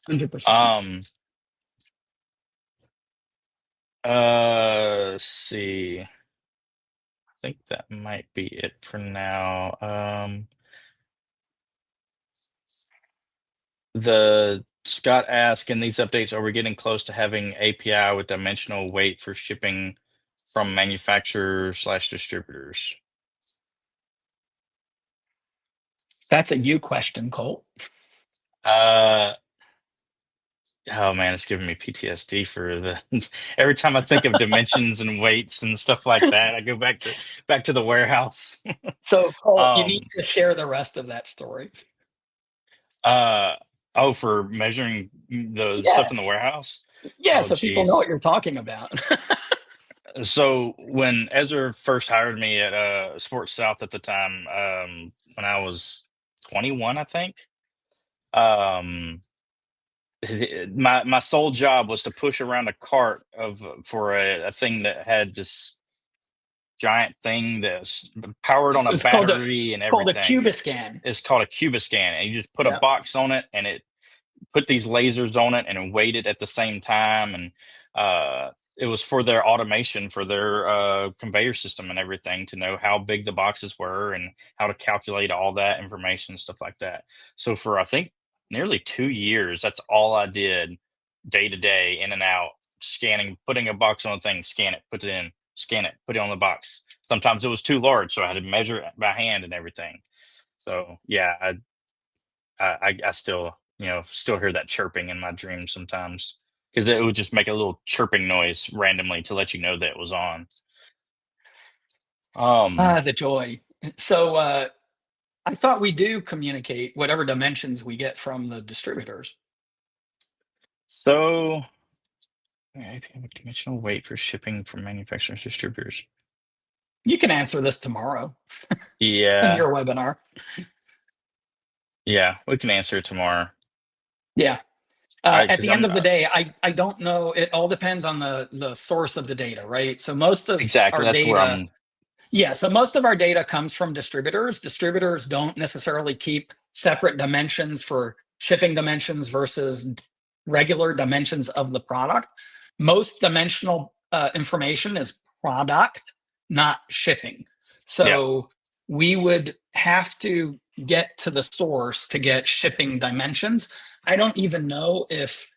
100%. Um, let's see. I think that might be it for now. The Scott asked, in these updates, are we getting close to having API with dimensional weight for shipping from manufacturers/distributors? That's a you question, Colt. Uh, oh man, it's giving me PTSD for the every time I think of dimensions and weights and stuff like that, I go back to the warehouse. So, Colt, you need Um, to share the rest of that story. Oh, for measuring the stuff in the Yes. warehouse? Yeah, Oh, so people know what geez. you're talking about. So when Ezra first hired me at Sports South at the time, when I was 21, I think, um, my sole job was to push around a cart of for a thing that had this giant thing that's powered on a It's called battery and a everything. Cubiscan. It's called a Cubiscan, and you just put a Yeah. box on it, and it put these lasers on it and weighed it at the same time. And it was for their automation for their conveyor system and everything to know how big the boxes were and how to calculate all that information, stuff like that. So for I think nearly 2 years, that's all I did day to day, in and out, scanning, putting a box on a thing, scan it, put it in, scan it, put it on the box. Sometimes it was too large, so I had to measure it by hand and everything. So yeah, I still, still hear that chirping in my dreams sometimes, because it would just make a little chirping noise randomly to let you know that it was on. Um, The joy. So I thought we do communicate whatever dimensions we get from the distributors. so I think dimensional weight for shipping from manufacturers to distributors. You can answer this tomorrow in Yeah, your webinar. yeah, we can answer it tomorrow. Yeah. At Because the end of the day, I don't know. It all depends on the source of the data, right? So most of exactly our that's where data, I'm. yeah. So most of our data comes from distributors. Distributors don't necessarily keep separate dimensions for shipping dimensions versus regular dimensions of the product. Most dimensional information is product, not shipping. Yeah, So we would have to get to the source to get shipping dimensions. I don't even know if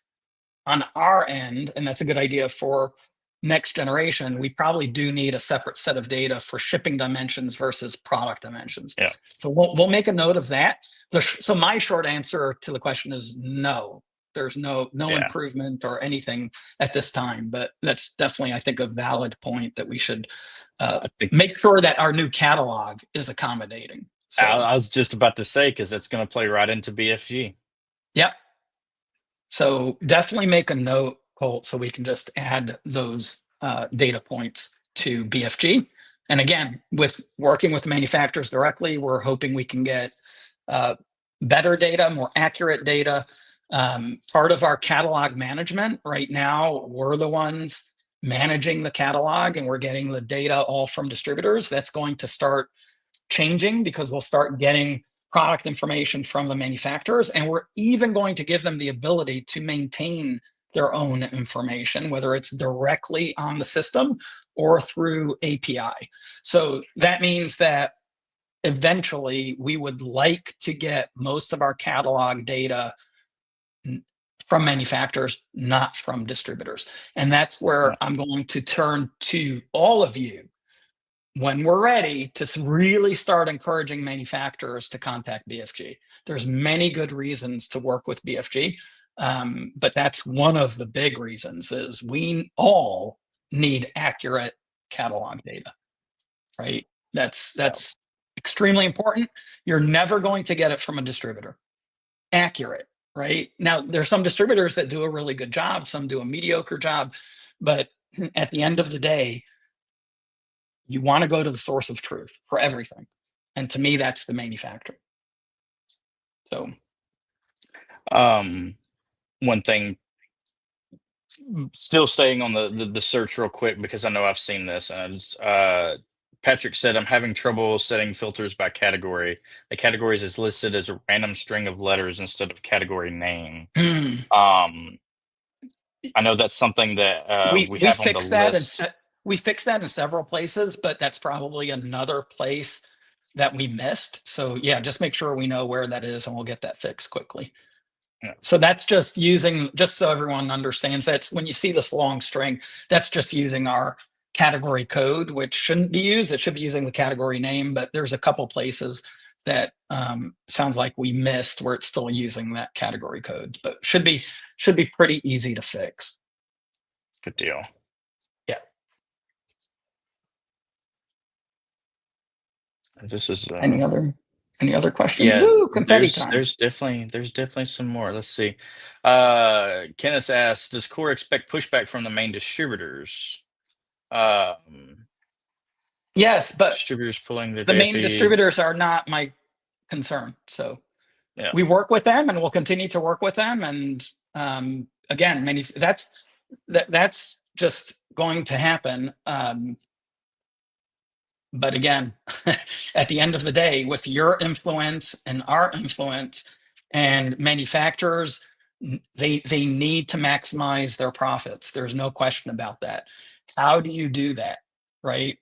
on our end, and that's a good idea for next generation, we probably do need a separate set of data for shipping dimensions versus product dimensions. yeah, So we'll make a note of that. So my short answer to the question is no. There's no yeah. improvement or anything at this time, but that's definitely, I think, a valid point that we should I think make sure that our new catalog is accommodating. So I was just about to say, because it's going to play right into BFG. yep. So definitely make a note, Colt, so we can just add those data points to BFG. And again, with working with manufacturers directly, we're hoping we can get better data, more accurate data. Part of our catalog management right now, we're the ones managing the catalog and we're getting the data all from distributors. That's going to start changing because we'll start getting product information from the manufacturers, and we're even going to give them the ability to maintain their own information, whether it's directly on the system or through API. So that means that eventually we would like to get most of our catalog data from manufacturers, not from distributors. And that's Yeah. where I'm going to turn to all of you when we're ready to really start encouraging manufacturers to contact BFG. There's many good reasons to work with BFG, but that's one of the big reasons is we all need accurate catalog data, right? That's extremely important. You're never going to get it from a distributor. Accurate, right? Now, there's some distributors that do a really good job, some do a mediocre job, but at the end of the day, you want to go to the source of truth for everything. And to me, that's the manufacturer. So One thing, still staying on the search real quick, because I know I've seen this, and Patrick said I'm having trouble setting filters by category. The categories is listed as a random string of letters instead of category name. Um, I know that's something that we we have on the fix that and list. we fix that in several places, but that's probably another place that we missed. So yeah, just make sure we know where that is and we'll get that fixed quickly. Yeah. So that's just using, just so everyone understands, that's when you see this long string, that's just using our category code, which shouldn't be used. It should be using the category name, but there's a couple places that sounds like we missed where it's still using that category code, but should be pretty easy to fix. Good deal. Yeah. This is Any other? Any other questions? Yeah, Woo, confetti time. there's definitely some more. Let's see. Kenneth asks, does Core expect pushback from the main distributors? Yes, but Distributors pulling the the data main feed. distributors are not my concern. So Yeah. we work with them, and we'll continue to work with them. And again, that's just going to happen. But again, at the end of the day, with your influence and our influence and manufacturers, they need to maximize their profits. There's no question about that. How do you do that? Right?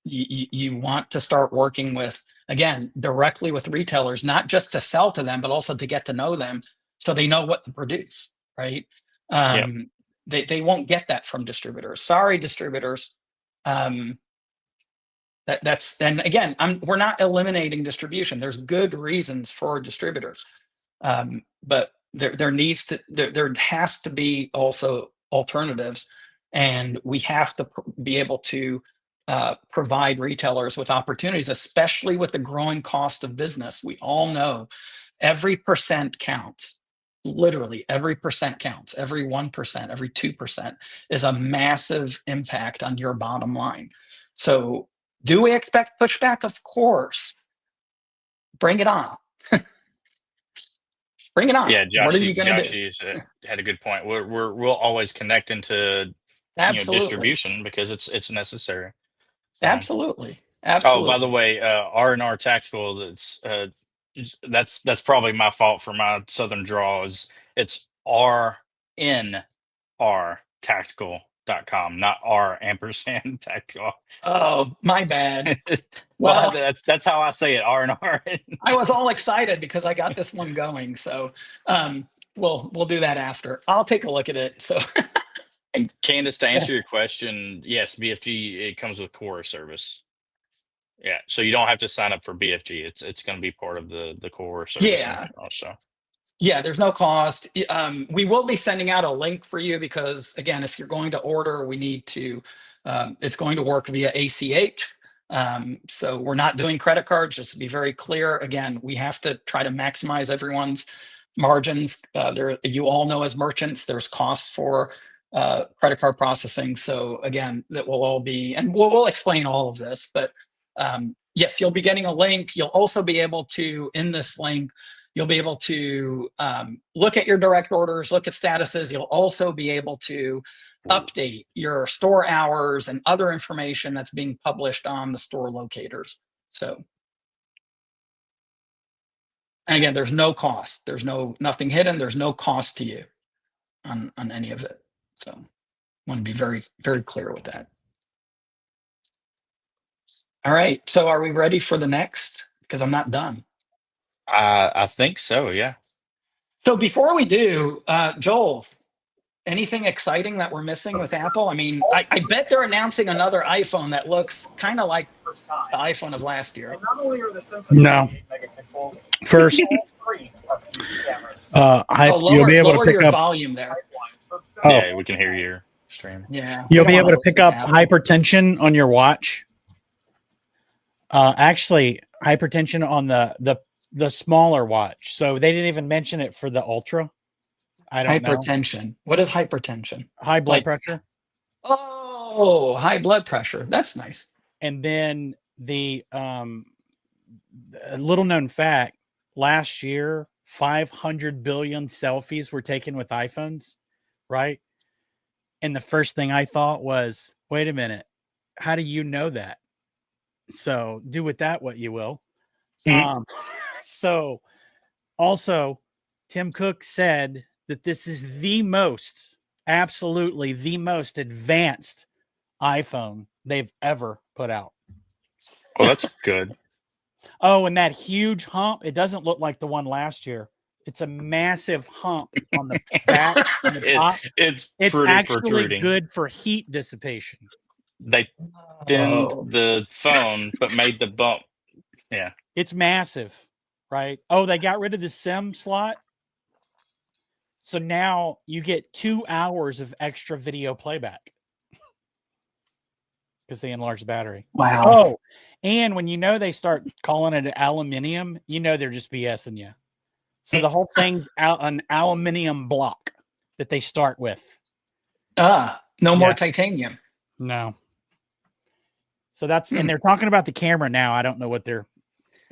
You want to start working with, again, directly with retailers, not just to sell to them, but also to get to know them so they know what to produce, right? Yep. They won't get that from distributors. Sorry, distributors. That's, and again, we're not eliminating distribution. There's good reasons for distributors, but there has to be also alternatives, and we have to be able to provide retailers with opportunities, especially with the growing cost of business. We all know every percent counts. Literally every percent counts. Every 1%, every 2% is a massive impact on your bottom line. So do we expect pushback? Of course. Bring it on. Bring it on. Yeah, What are you going to do? Josh had a good point. We'll always connect into Absolutely. distribution because it's necessary. So. Absolutely. Oh, by the Absolutely. way, R&R Tactical. That's probably my fault for my southern draw. It's RNR Tactical.com, not R ampersand tactical. Oh, my bad. Well, Well, that's how I say it. R&R. I was all excited because I got this one going. So we'll do that after. I'll take a look at it. So And Candace, to answer your question, yes, BFG, it comes with Core service. Yeah, so you don't have to sign up for BFG. It's going to be part of the Core service in yeah. general. So Yeah, there's no cost. We will be sending out a link for you because, again, if you're going to order, we need to, it's going to work via ACH. So we're not doing credit cards, just to be very clear. Again, we have to try to maximize everyone's margins. You all know, as merchants, there's costs for credit card processing. So again, that will all be, and we'll explain all of this, but yes, you'll be getting a link. You'll also be able to, in this link, you'll be able to look at your direct orders, look at statuses. You'll also be able to update your store hours and other information that's being published on the store locators. So, and again, there's no cost. There's nothing hidden. There's no cost to you on any of it. So, I want to be very, very clear with that. All right. So, are we ready for the next? Because I'm not done. I think so. Yeah. So before we do, Joel, anything exciting that we're missing with Apple? I mean, I bet they're announcing another iPhone that looks kind of like the iPhone of last year. And not only are the sensors No. 8 megapixels, First, all three are 3D cameras. you'll be able to Lower pick your up. volume there. Pipelines for Oh. Yeah, we can hear your stream. Yeah. You'll we be don't able to wanna pick lose up Apple. hypertension on your watch. Actually, hypertension on the smaller watch. So they didn't even mention it for the Ultra. I don't know. Hypertension. What is hypertension? High blood Like- pressure. Oh, high blood pressure. That's nice. And then the little known fact, last year 500 billion selfies were taken with iPhones, right? And the first thing I thought was, wait a minute, how do you know that? So do with that what you will. So also, Tim Cook said that this is absolutely the most advanced iPhone they've ever put out. Well, that's good. Oh, and that huge hump, it doesn't look like the one last year. It's a massive hump on the back and the top. It's It's pretty actually protruding. good for heat dissipation. They thinned Oh. the phone, but made the bump. Yeah. It's massive, right? Oh, they got rid of the SIM slot. So now you get 2 hours of extra video playback. because they enlarge the battery. Wow. Oh, and when you know they start calling it aluminium, you know they're just BSing you. So the whole thing's an aluminium block that they start with. No more Yeah. titanium. No. So that's and they're talking about the camera now. I don't know what they're.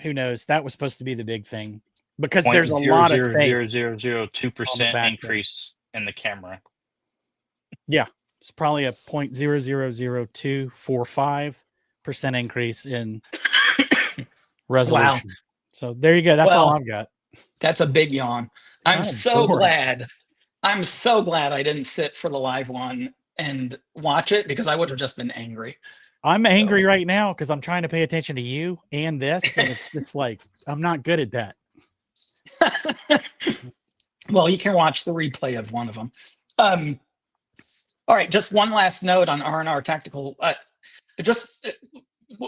Who knows? That was supposed to be the big thing because there's a lot of space. 0.00002% back increase in the camera. Yeah, it's probably a 0.000245% increase in resolution. So there you go. That's all Well, I've got. That's a big yawn. I'm Kind of so bored. glad. I'm so glad I didn't sit for the live one and watch it because I would have just been angry. I'm angry right now because I'm trying to pay attention to you and this, and it's just like I'm not good at that. Well, you can watch the replay of one of them. All right, just one last note on R&R Tactical.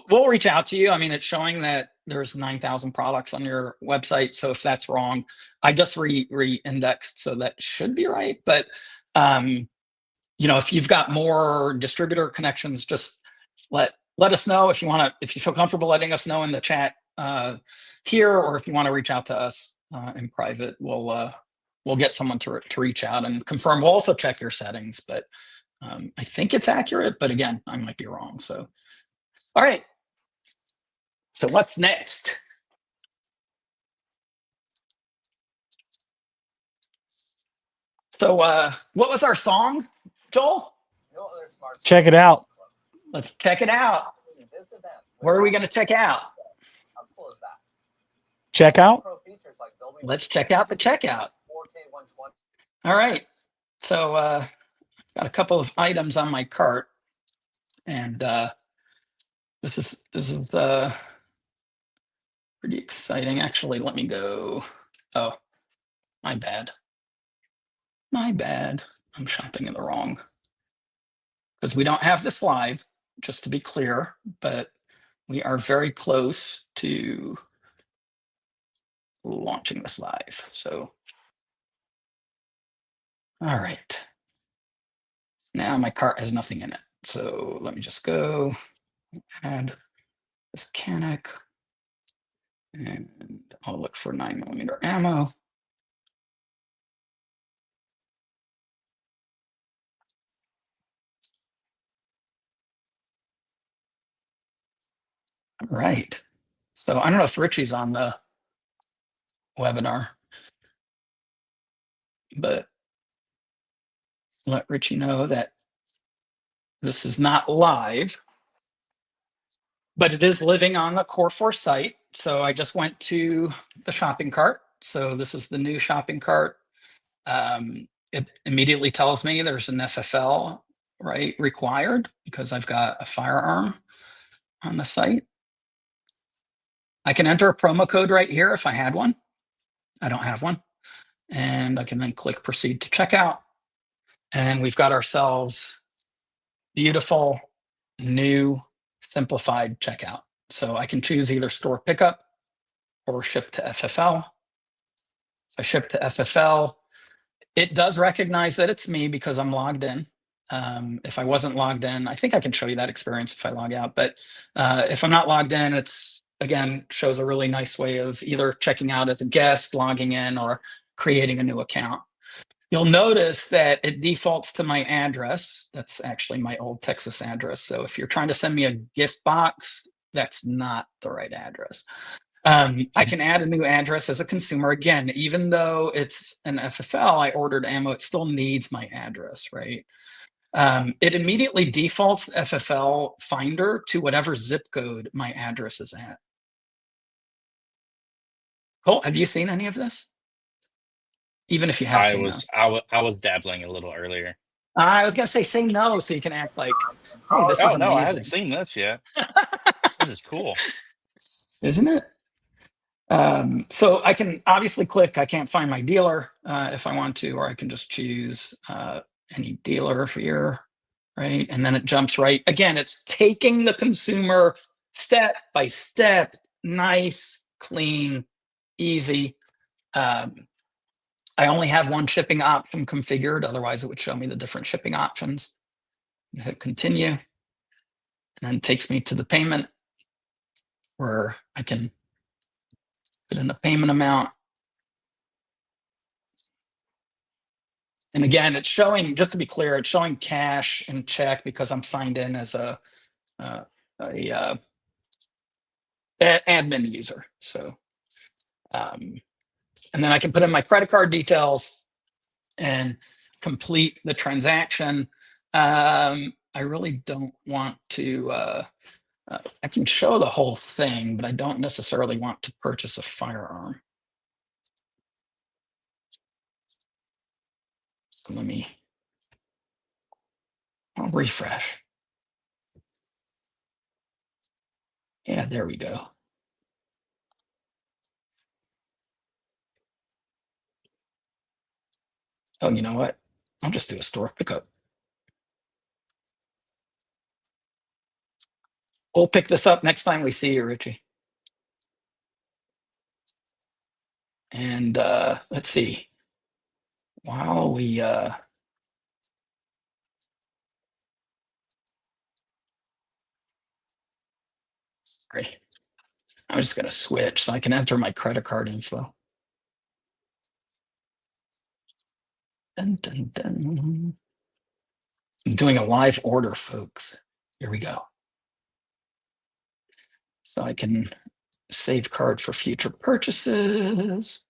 We'll reach out to you. I mean, it's showing that there's 9,000 products on your website. So if that's wrong, I just re-indexed, so that should be right. But if you've got more distributor connections, just let us know if you want to. If you feel comfortable letting us know in the chat here, or if you want to reach out to us in private, we'll get someone to reach out and confirm. We'll also check your settings, but I think it's accurate. But again, I might be wrong. So. All right. So what's next? So what was our song, Joel? No other smart Check it out. Let's check it out. This event. Where are we going to check out? How cool is that? Check out. Pro features like building Let's check out the checkout. 4K 120. All right. So got a couple of items on my cart, and this is pretty exciting. Actually, let me go. Oh, my bad. I'm shopping in the wrong, because we don't have this live, just to be clear, but we are very close to launching this live. So, all right. Now my cart has nothing in it. So let me just go add this Canic, and I'll look for 9mm ammo. All right. So I don't know if Richie's on the webinar, but let Richie know that this is not live, but it is living on the CoreFORCE site. So I just went to the shopping cart. So this is the new shopping cart. It immediately tells me there's an FFL required because I've got a firearm on the site. I can enter a promo code right here if I had one. I don't have one. And I can then click proceed to checkout. And we've got ourselves beautiful, new, simplified checkout. So I can choose either store pickup or ship to FFL. So I ship to FFL. It does recognize that it's me because I'm logged in. If I wasn't logged in, I think I can show you that experience if I log out. But if I'm not logged in, it's, again, shows a really nice way of either checking out as a guest, logging in, or creating a new account. You'll notice that it defaults to my address. That's actually my old Texas address. So if you're trying to send me a gift box, that's not the right address. I can add a new address as a consumer. Again, even though it's an FFL, I ordered ammo, it still needs my address, right? It immediately defaults FFL Finder to whatever zip code my address is at. Colt, have you seen any of this? Even if you have seen them. I was dabbling a little earlier. I was gonna say no, so you can act like, hey, this is amazing. No, I haven't seen this yet. This is cool, isn't it? So I can obviously click. I can't find my dealer if I want to, or I can just choose any dealer here, right? And then it jumps right. Again, it's taking the consumer step by step, nice, clean, easy. I only have one shipping option configured. Otherwise, it would show me the different shipping options. Hit continue. And then it takes me to the payment where I can put in the payment amount. And again, it's showing, just to be clear, it's showing cash and check because I'm signed in as a admin user. So, and then I can put in my credit card details and complete the transaction. I really don't want to, I can show the whole thing, but I don't necessarily want to purchase a firearm. So I'll refresh. Yeah, there we go. Oh, you know what? I'll just do a store pickup. We'll pick this up next time we see you, Richie. And let's see. While we sorry, I'm just gonna switch so I can enter my credit card info. Dun, dun, dun. I'm doing a live order, folks. Here we go. So I can save card for future purchases.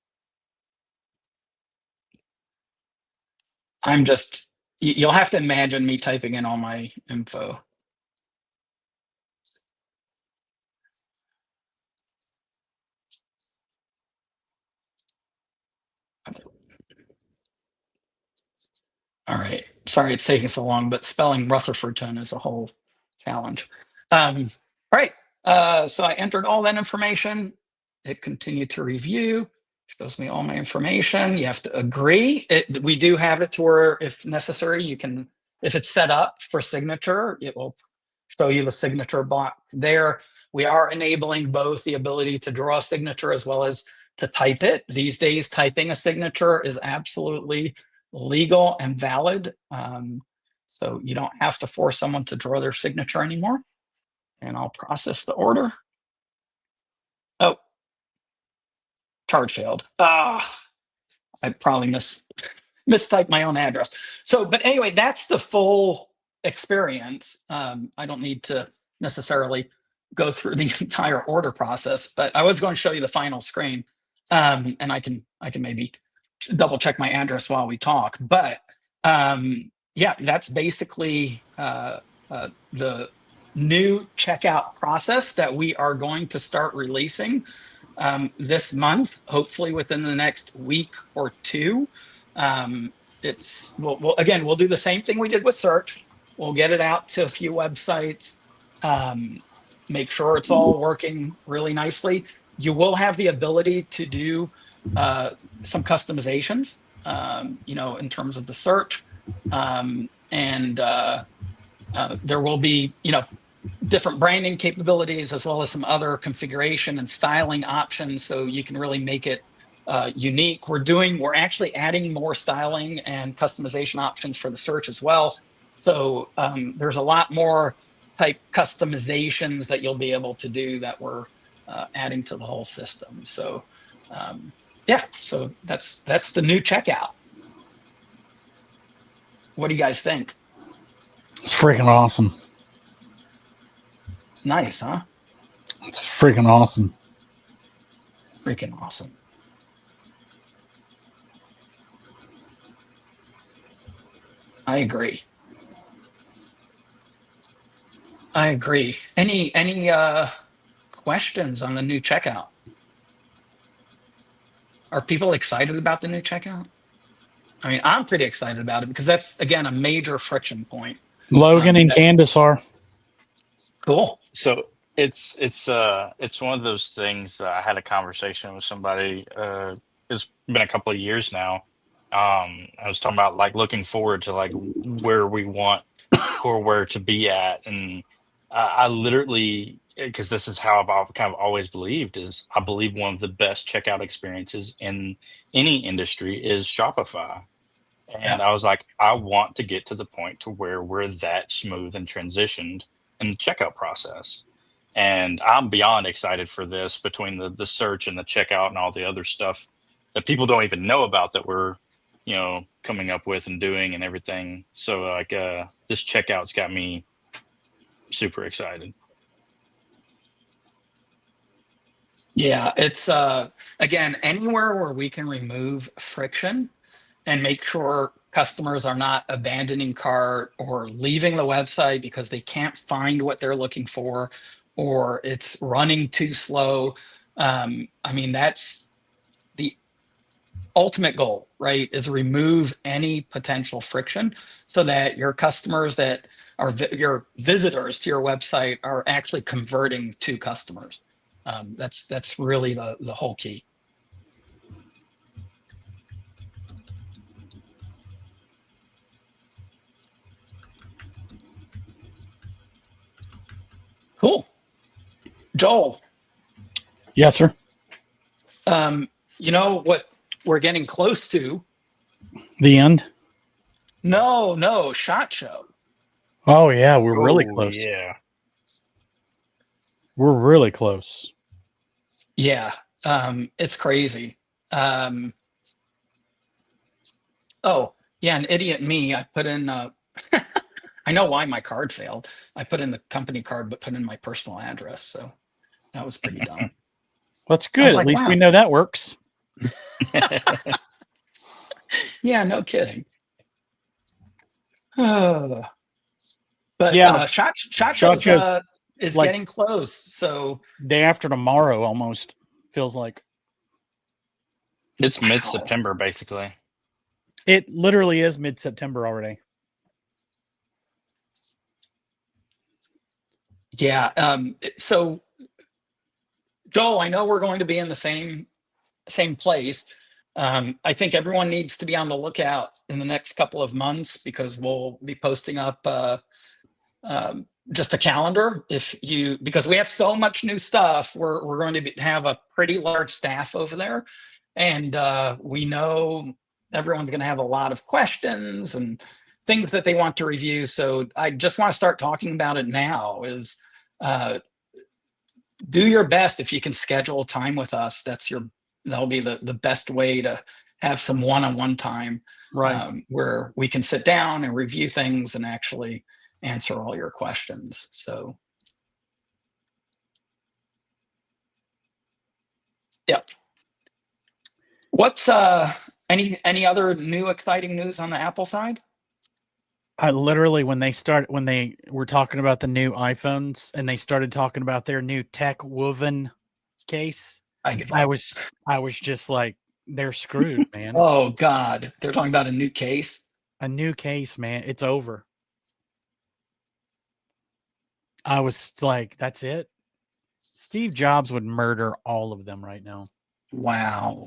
I'm just, you'll have to imagine me typing in all my info. All right. Sorry it's taking so long, but spelling Rutherfordton is a whole challenge. All right. So I entered all that information. It continued to review. Shows me all my information. You have to agree. We do have it to where, if necessary, you can, if it's set up for signature, it will show you the signature block there. We are enabling both the ability to draw a signature as well as to type it. These days, typing a signature is absolutely legal and valid. So you don't have to force someone to draw their signature anymore. And I'll process the order. Oh, charge failed. I probably mistyped my own address. So, but anyway, that's the full experience. I don't need to necessarily go through the entire order process, but I was going to show you the final screen. And I can maybe double check my address while we talk. But yeah, that's basically the new checkout process that we are going to start releasing this month, hopefully within the next week or two. We'll do the same thing we did with search. We'll get it out to a few websites, make sure it's all working really nicely. You will have the ability to do some customizations, in terms of the search, and there will be, different branding capabilities as well as some other configuration and styling options, so you can really make it unique. We're actually adding more styling and customization options for the search as well. So there's a lot more type customizations that you'll be able to do that we're adding to the whole system. So yeah, so that's the new checkout. What do you guys think? It's freaking awesome. It's nice, huh? It's freaking awesome. Freaking awesome. I agree. Any questions on the new checkout? Are people excited about the new checkout? I mean, I'm pretty excited about it because that's, again, a major friction point. Logan and Candace are. Cool. So it's one of those things that I had a conversation with somebody. It's been a couple of years now. I was talking about like looking forward to like where we want CoreWare to be at, and I literally, because this is how I've kind of always believed, is I believe one of the best checkout experiences in any industry is Shopify. And I was like, I want to get to the point to where we're that smooth and transitioned in the checkout process. And I'm beyond excited for this, between the search and the checkout and all the other stuff that people don't even know about that we're, coming up with and doing and everything. So like this checkout's got me super excited. Yeah, it's again, anywhere where we can remove friction and make sure customers are not abandoning cart or leaving the website because they can't find what they're looking for, or it's running too slow. I mean, that's the ultimate goal, right? Is remove any potential friction so that your customers that are your visitors to your website are actually converting to customers. That's really the whole key. Cool. Joel, Yes, sir. you know what we're getting close to? The end. No, SHOT Show. Oh yeah, we're really close. Yeah. We're really close. Yeah, it's crazy. Oh, yeah, an idiot me. I put in. I know why my card failed. I put in the company card, but put in my personal address. So that was pretty dumb. That's I good. was At like, least wow. we know that works. Yeah, no kidding. But Yeah, SHOT SHOT Show's Show's is like- getting close. So day after tomorrow, almost feels like. It's mid-September, basically. It literally is mid-September already. yeah. So Joel, I know we're going to be in the same place. I think everyone needs to be on the lookout in the next couple of months because we'll be posting up just a calendar. Because we have so much new stuff, we're going to have a pretty large staff over there, and we know everyone's going to have a lot of questions and things that they want to review. So I just want to start talking about it now. Is do your best if you can schedule time with us. That'll be the best way to have some one-on-one time, Right. where we can sit down and review things and actually answer all your questions. So, yep. What's any other new exciting news on the Apple side? I literally, when they were talking about the new iPhones and they started talking about their new tech woven case, I was just like, they're screwed, man. Oh God, they're talking about a new case. A new case, man. It's over. I was like, that's it. Steve Jobs would murder all of them right now. Wow.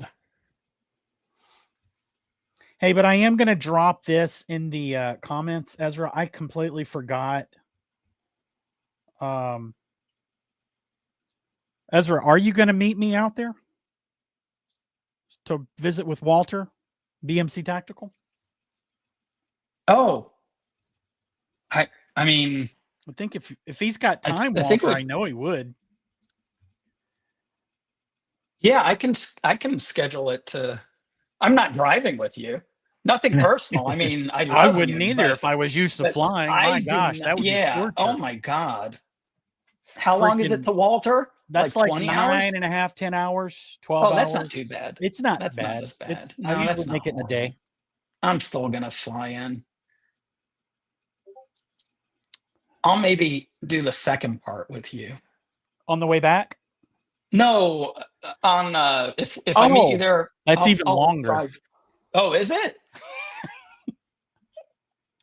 Hey, but I am going to drop this in the comments, Ezra. I completely forgot. Ezra, are you going to meet me out there to visit with Walter, BMC Tactical? Oh, I mean, I think if he's got time, I think Walter, I know he would. yeah, I can schedule it to. I'm not driving with you. Nothing personal. I mean, I I love wouldn't you, either but if I was used to flying. I My do gosh, not- that would yeah. be torture. Oh my God. How long is it to Walter? That's like 20 9 hours? and a half, 10 hours, 12 hours. Oh, that's not too bad. It's not That's bad. not as bad. I No, usually that's make not it in a day. horrible. I'm still gonna fly in. I'll maybe do the second part with you. On the way back? No, on if I meet you there, that's even I'll longer. drive. Oh, is it?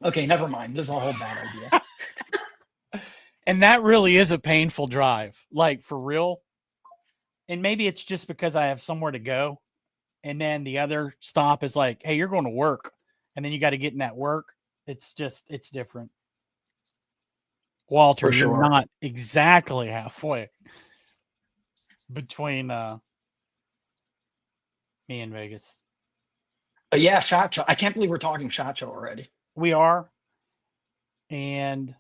Okay, never mind. This is a whole bad idea. And that really is a painful drive, like for real. And maybe it's just because I have somewhere to go. And then the other stop is like, hey, you're going to work. And then you got to get in that work. It's different. Walter, For sure. you're not exactly halfway between me and Vegas. Yeah, SHOT Show. I can't believe we're talking SHOT Show already. We are. And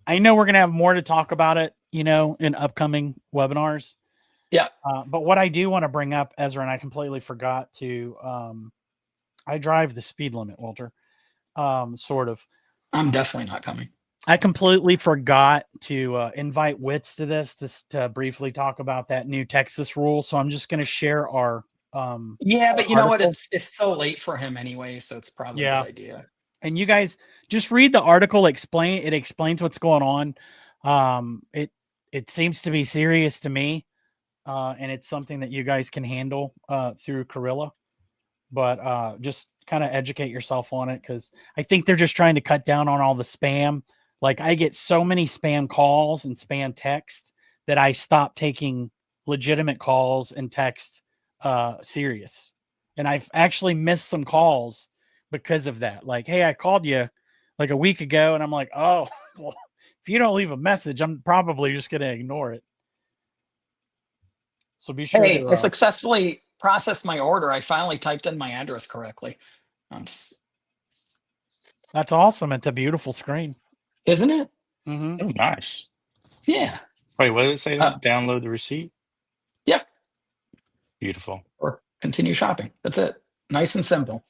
I know we're gonna have more to talk about it, you know, in upcoming webinars. Yeah. But what I do want to bring up, Ezra, and I completely forgot to. I drive the speed limit, Walter. Sort of. I'm definitely not coming. I completely forgot to invite Wits to this, just to briefly talk about that new Texas rule. So I'm just going to share our. Yeah, but you know what? article. It's so late for him anyway, so it's probably a Yeah. good idea. And you guys just read the article. It explains what's going on. It seems to be serious to me, and it's something that you guys can handle through Corilla. But just kind of educate yourself on it, because I think they're just trying to cut down on all the spam. Like, I get so many spam calls and spam texts that I stop taking legitimate calls and texts serious. And I've actually missed some calls because of that. Like, hey, I called you like a week ago, and I'm like, oh, well, if you don't leave a message, I'm probably just going to ignore it. So be sure Hey, to. I successfully processed my order. I finally typed in my address correctly. That's awesome. It's a beautiful screen. Isn't it? Mm-hmm. Oh, nice. Yeah. Wait, what did it say? Download the receipt? Yeah. Beautiful. Or continue shopping. That's it. Nice and simple.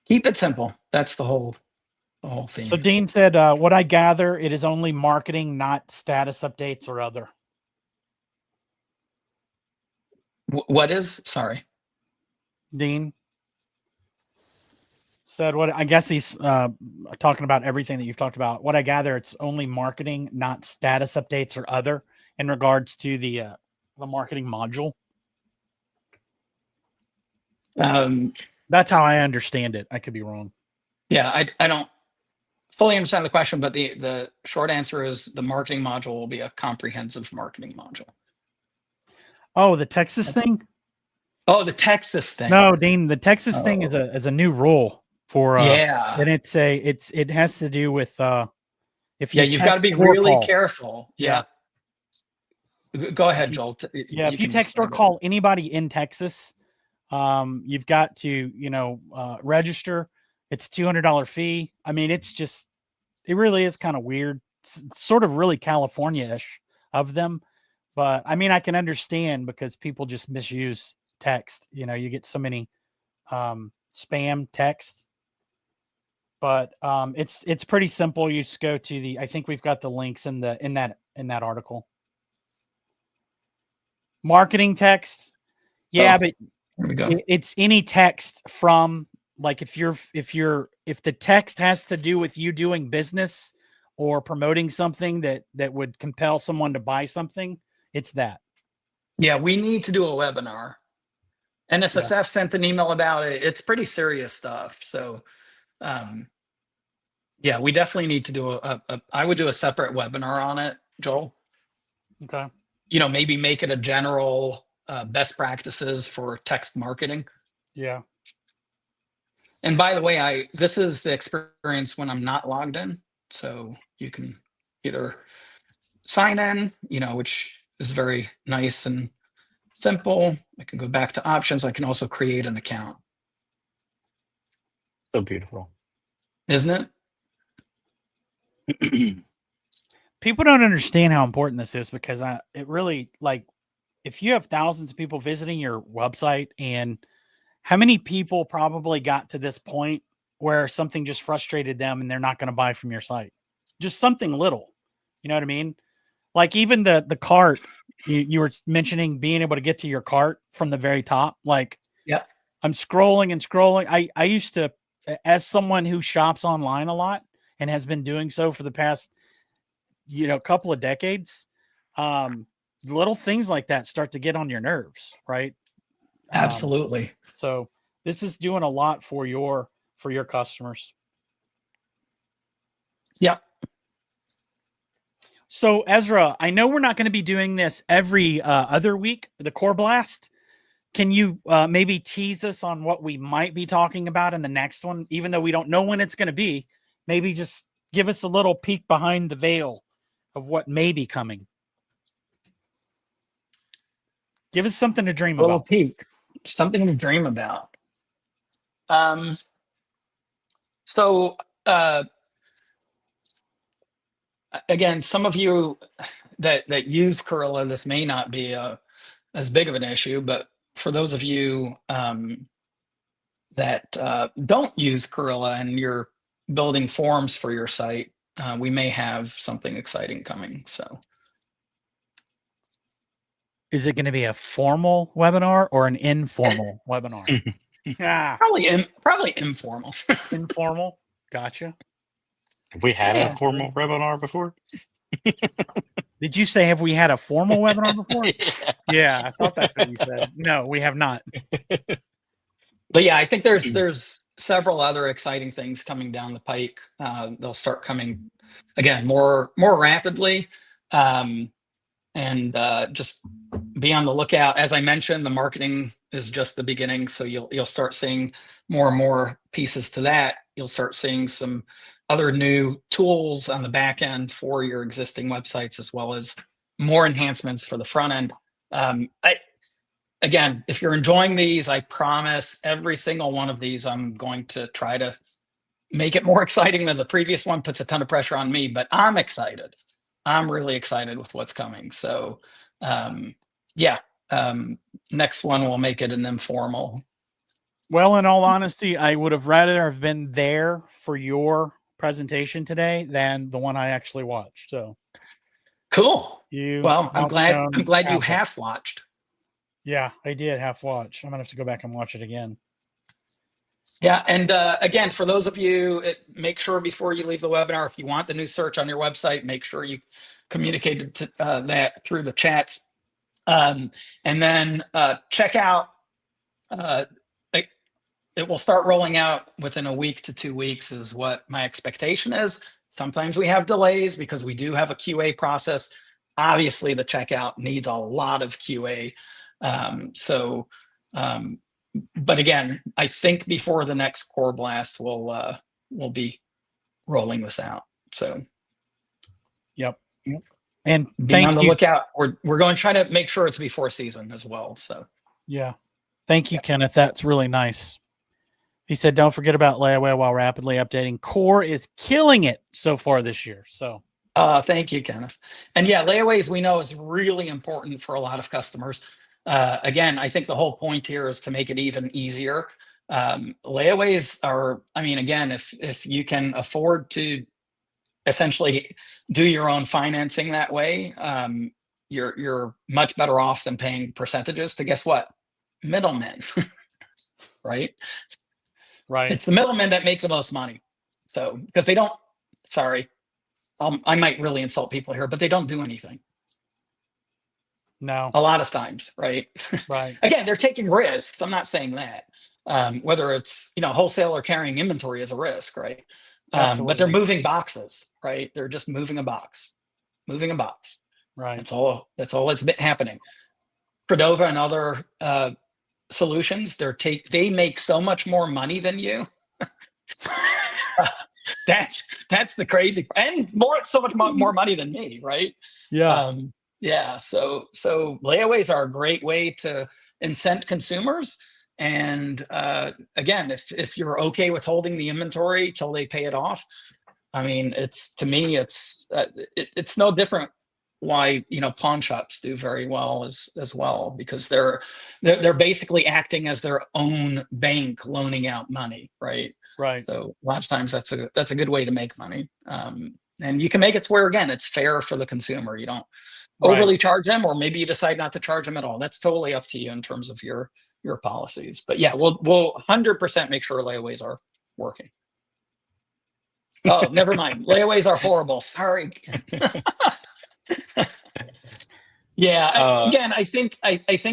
Keep it simple. That's the whole thing. So Dean said, what I gather, it is only marketing, not status updates or other. What is? Sorry. Dean said, what I guess he's talking about everything that you've talked about. What I gather, it's only marketing, not status updates or other, in regards to the marketing module. That's how I understand it. I could be wrong. Yeah, I don't fully understand the question, but the short answer is the marketing module will be a comprehensive marketing module. Oh, the Texas thing? Oh, the Texas thing. No, Dean, the Texas thing is a new rule for yeah, and it has to do with if you you've got to be really careful. Yeah. Go ahead, Joel. Yeah, if you text or call anybody in Texas, you've got to register. It's $200 fee. I mean, it really is kind of weird. It's sort of really California-ish of them, but I mean, I can understand because people just misuse text. You know, you get so many spam texts, but it's pretty simple. You just go to I think we've got the links in that article. Marketing text. Yeah, but here we go. It's any text from, like, if the text has to do with you doing business or promoting something that would compel someone to buy something, it's that. Yeah, we need to do a webinar. NSSF sent an email about it. It's pretty serious stuff. So, yeah, we definitely need to do I would do a separate webinar on it, Joel. Okay. Maybe make it a general best practices for text marketing. Yeah. And by the way, this is the experience when I'm not logged in. So you can either sign in, which is very nice and simple. I can go back to options. I can also create an account. So beautiful. Isn't it? People don't understand how important this is, because it really, like, if you have thousands of people visiting your website, and how many people probably got to this point where something just frustrated them and they're not going to buy from your site? Just something little, you know what I mean? Like, even the cart, you were mentioning being able to get to your cart from the very top. Like, yeah, I'm scrolling and scrolling. I used to, as someone who shops online a lot and has been doing so for the past couple of decades, little things like that start to get on your nerves, right? Absolutely. So this is doing a lot for your customers. Yeah. So Ezra, I know we're not going to be doing this every other week, the coreBLAST. Can you maybe tease us on what we might be talking about in the next one, even though we don't know when it's going to be? Maybe just give us a little peek behind the veil of what may be coming. Give us something to dream about. A little about. peek. Something to dream about. So again, some of you that use Corilla, this may not be as big of an issue, but for those of you that don't use Corilla and you're building forms for your site, we may have something exciting coming. So, Is it going to be a formal webinar or an informal webinar? Yeah, probably informal. informal. Gotcha. Have we had Yeah. a formal webinar before? Did you say have we had a formal webinar before? Yeah. Yeah, I thought that's what you said. No, we have not. But yeah, I think there's several other exciting things coming down the pike. They'll start coming again more rapidly, and just be on the lookout. As I mentioned, the marketing is just the beginning, so you'll start seeing more and more pieces to that. You'll start seeing some other new tools on the back end for your existing websites, as well as more enhancements for the front end. Again, if you're enjoying these, I promise every single one of these, I'm going to try to make it more exciting than the previous one. Puts a ton of pressure on me, but I'm excited. I'm really excited with what's coming. So, next one we'll make it an informal. Well, in all honesty, I would have rather have been there for your presentation today than the one I actually watched. So Cool. you Well, I'm glad you outshone half watched. Yeah, I did half watch. I'm gonna have to go back and watch it again. Yeah, and again, for those of you, make sure before you leave the webinar, if you want the new search on your website, make sure you communicated to, that through the chats. And then check out, it will start rolling out within a week to 2 weeks is what my expectation is. Sometimes we have delays because we do have a QA process. Obviously, the checkout needs a lot of QA. But again, I think before the next coreBLAST, we'll be rolling this out. So, Yep. And be on the lookout. We're going to try to make sure it's before season as well. So, yeah, thank you, Kenneth. That's really nice. He said, "Don't forget about layaway while rapidly updating. Core is killing it so far this year." So, thank you, Kenneth. And yeah, layaways we know is really important for a lot of customers. Again, I think the whole point here is to make it even easier. Layaways are, I mean, again, if you can afford to essentially do your own financing that way, you're much better off than paying percentages to, guess what? Middlemen, right? right. It's the middlemen that make the most money. So, because they don't, sorry, I might really insult people here, but they don't do anything. No. A lot of times, right? Right. Again, they're taking risks. I'm not saying that. Whether it's, wholesale or carrying inventory is a risk, right? But they're moving boxes, right? They're just moving a box. Right. That's all that's been happening. Cordova and other solutions, they make so much more money than you. That's the crazy, and so much more money than me, right? Yeah. Yeah, so layaways are a great way to incent consumers. And again, if you're okay with holding the inventory till they pay it off, I mean, it's no different why pawn shops do very well as well, because they're basically acting as their own bank loaning out money, right? Right. So a lot of times that's a good way to make money, and you can make it to where, again, it's fair for the consumer. You don't overly charge them, or maybe you decide not to charge them at all. That's totally up to you in terms of your policies. But yeah, we'll 100% make sure layaways are working. Oh, never mind. Layaways are horrible. Sorry. Yeah. Again, I think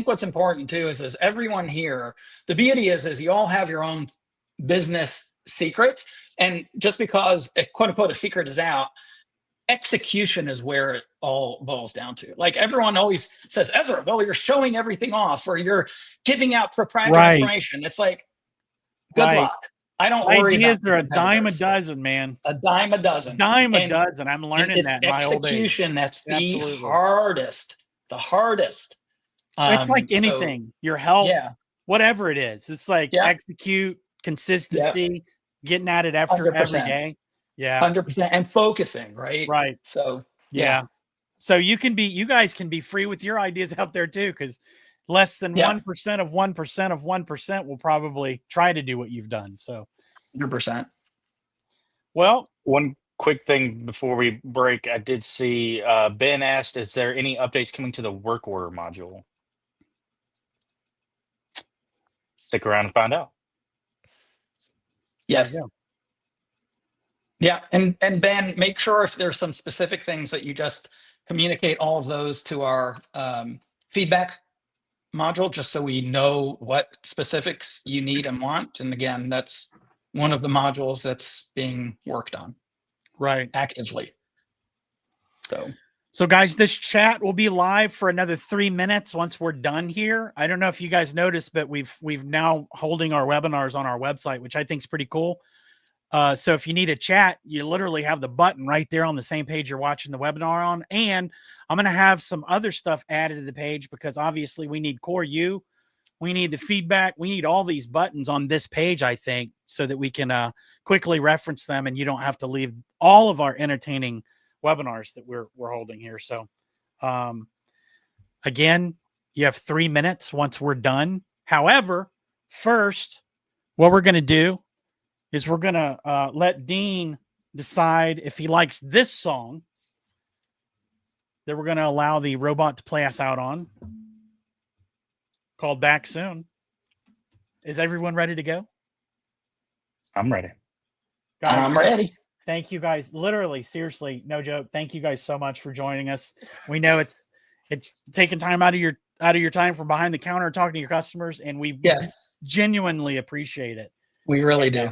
what's important too is everyone here, the beauty is you all have your own business secrets, and just because a quote unquote a secret is out, execution is where it all boils down to. Like, everyone always says, Ezra, well, you're showing everything off, or you're giving out proprietary information. It's like, good luck. I don't worry about ideas are a dime a dozen, man. A dime a dozen. Dime a dozen. I'm learning that in my old age. Execution, that's the hardest. The hardest. It's like anything, your health, whatever it is. It's like execute, consistency. getting at it after every 100%. day. Yeah. 100%. And focusing, right? Right. So, Yeah. So you guys can be free with your ideas out there too, because less than 1% of 1% of 1% will probably try to do what you've done. So 100%. Well, one quick thing before we break, I did see Ben asked, is there any updates coming to the work order module? Stick around and find out. Yes. Yeah. And Ben, make sure if there's some specific things that you just communicate all of those to our feedback module, just so we know what specifics you need and want. And again, that's one of the modules that's being worked on actively. So guys, this chat will be live for another 3 minutes once we're done here. I don't know if you guys noticed, but we've now holding our webinars on our website, which I think is pretty cool. So if you need a chat, you literally have the button right there on the same page you're watching the webinar on. And I'm going to have some other stuff added to the page because obviously we need Core U. We need the feedback. We need all these buttons on this page, I think, so that we can quickly reference them and you don't have to leave all of our entertaining webinars that we're holding here. So again, you have 3 minutes once we're done. However, first, what we're going to do is we're going to let Dean decide if he likes this song that we're going to allow the robot to play us out on, called Back Soon. Is everyone ready to go? I'm ready. Guys, I'm ready. Thank you guys. Literally, seriously, no joke. Thank you guys so much for joining us. We know it's taking time out of your time from behind the counter talking to your customers, and we genuinely appreciate it. We really do.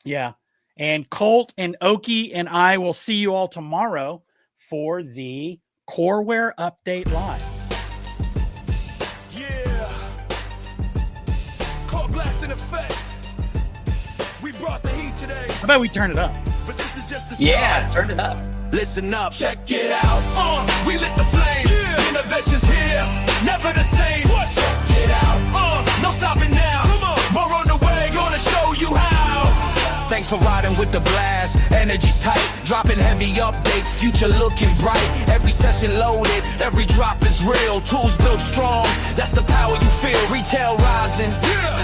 Yeah. And Colt and Oki and I will see you all tomorrow for the CoreWare Update Live. Yeah. CoreBLAST in effect. We brought the heat today. How about we turn it up? But this is just a start. Yeah, turn it up. Listen up, check it out. We lit the flame. Interventions here, never the same. Check it out. No stopping now. Come on. More on the way, gonna show you how. Thanks for riding with the blast. Energy's tight, dropping heavy updates. Future looking bright. Every session loaded, every drop is real. Tools built strong, that's the power you feel. Retail rising,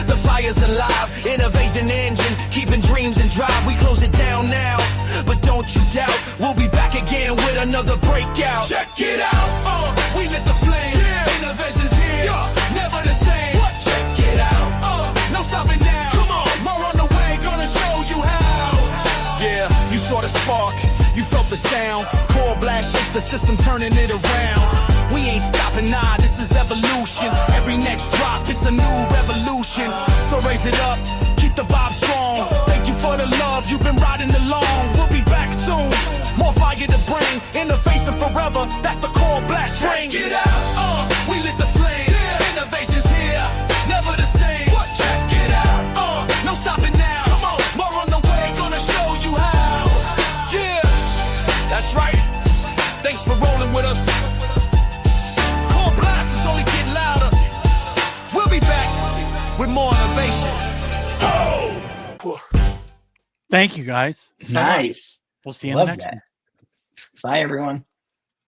the fire's alive. Innovation engine, keeping dreams in drive. We close it down now, but don't you doubt, we'll be back again with another breakout. Check it out, we lit the flame. Innovation's here, never the same. Check it out, no stopping now. Come on, more on the way, gonna show you how. Yeah, you saw the spark, you felt the sound. CoreBLAST shakes the system, turning it around. We ain't stopping, nah, this is evolution. Every next drop, it's a new revolution. So raise it up, keep the vibe strong. Thank you for the love, you've been riding along. We'll be back soon, more fire to bring. Interfacing forever, that's the CoreBLAST string. Check it out, we lit the flame. Innovation's here, never the same. Check it out, no stopping now. Come on, more on the way, gonna show you how. Yeah, that's right. Thanks for rolling with us. CoreBLAST is only getting louder. We'll be back with more innovation. Thank you guys. Nice. We'll see you in the next that. one. Bye, everyone.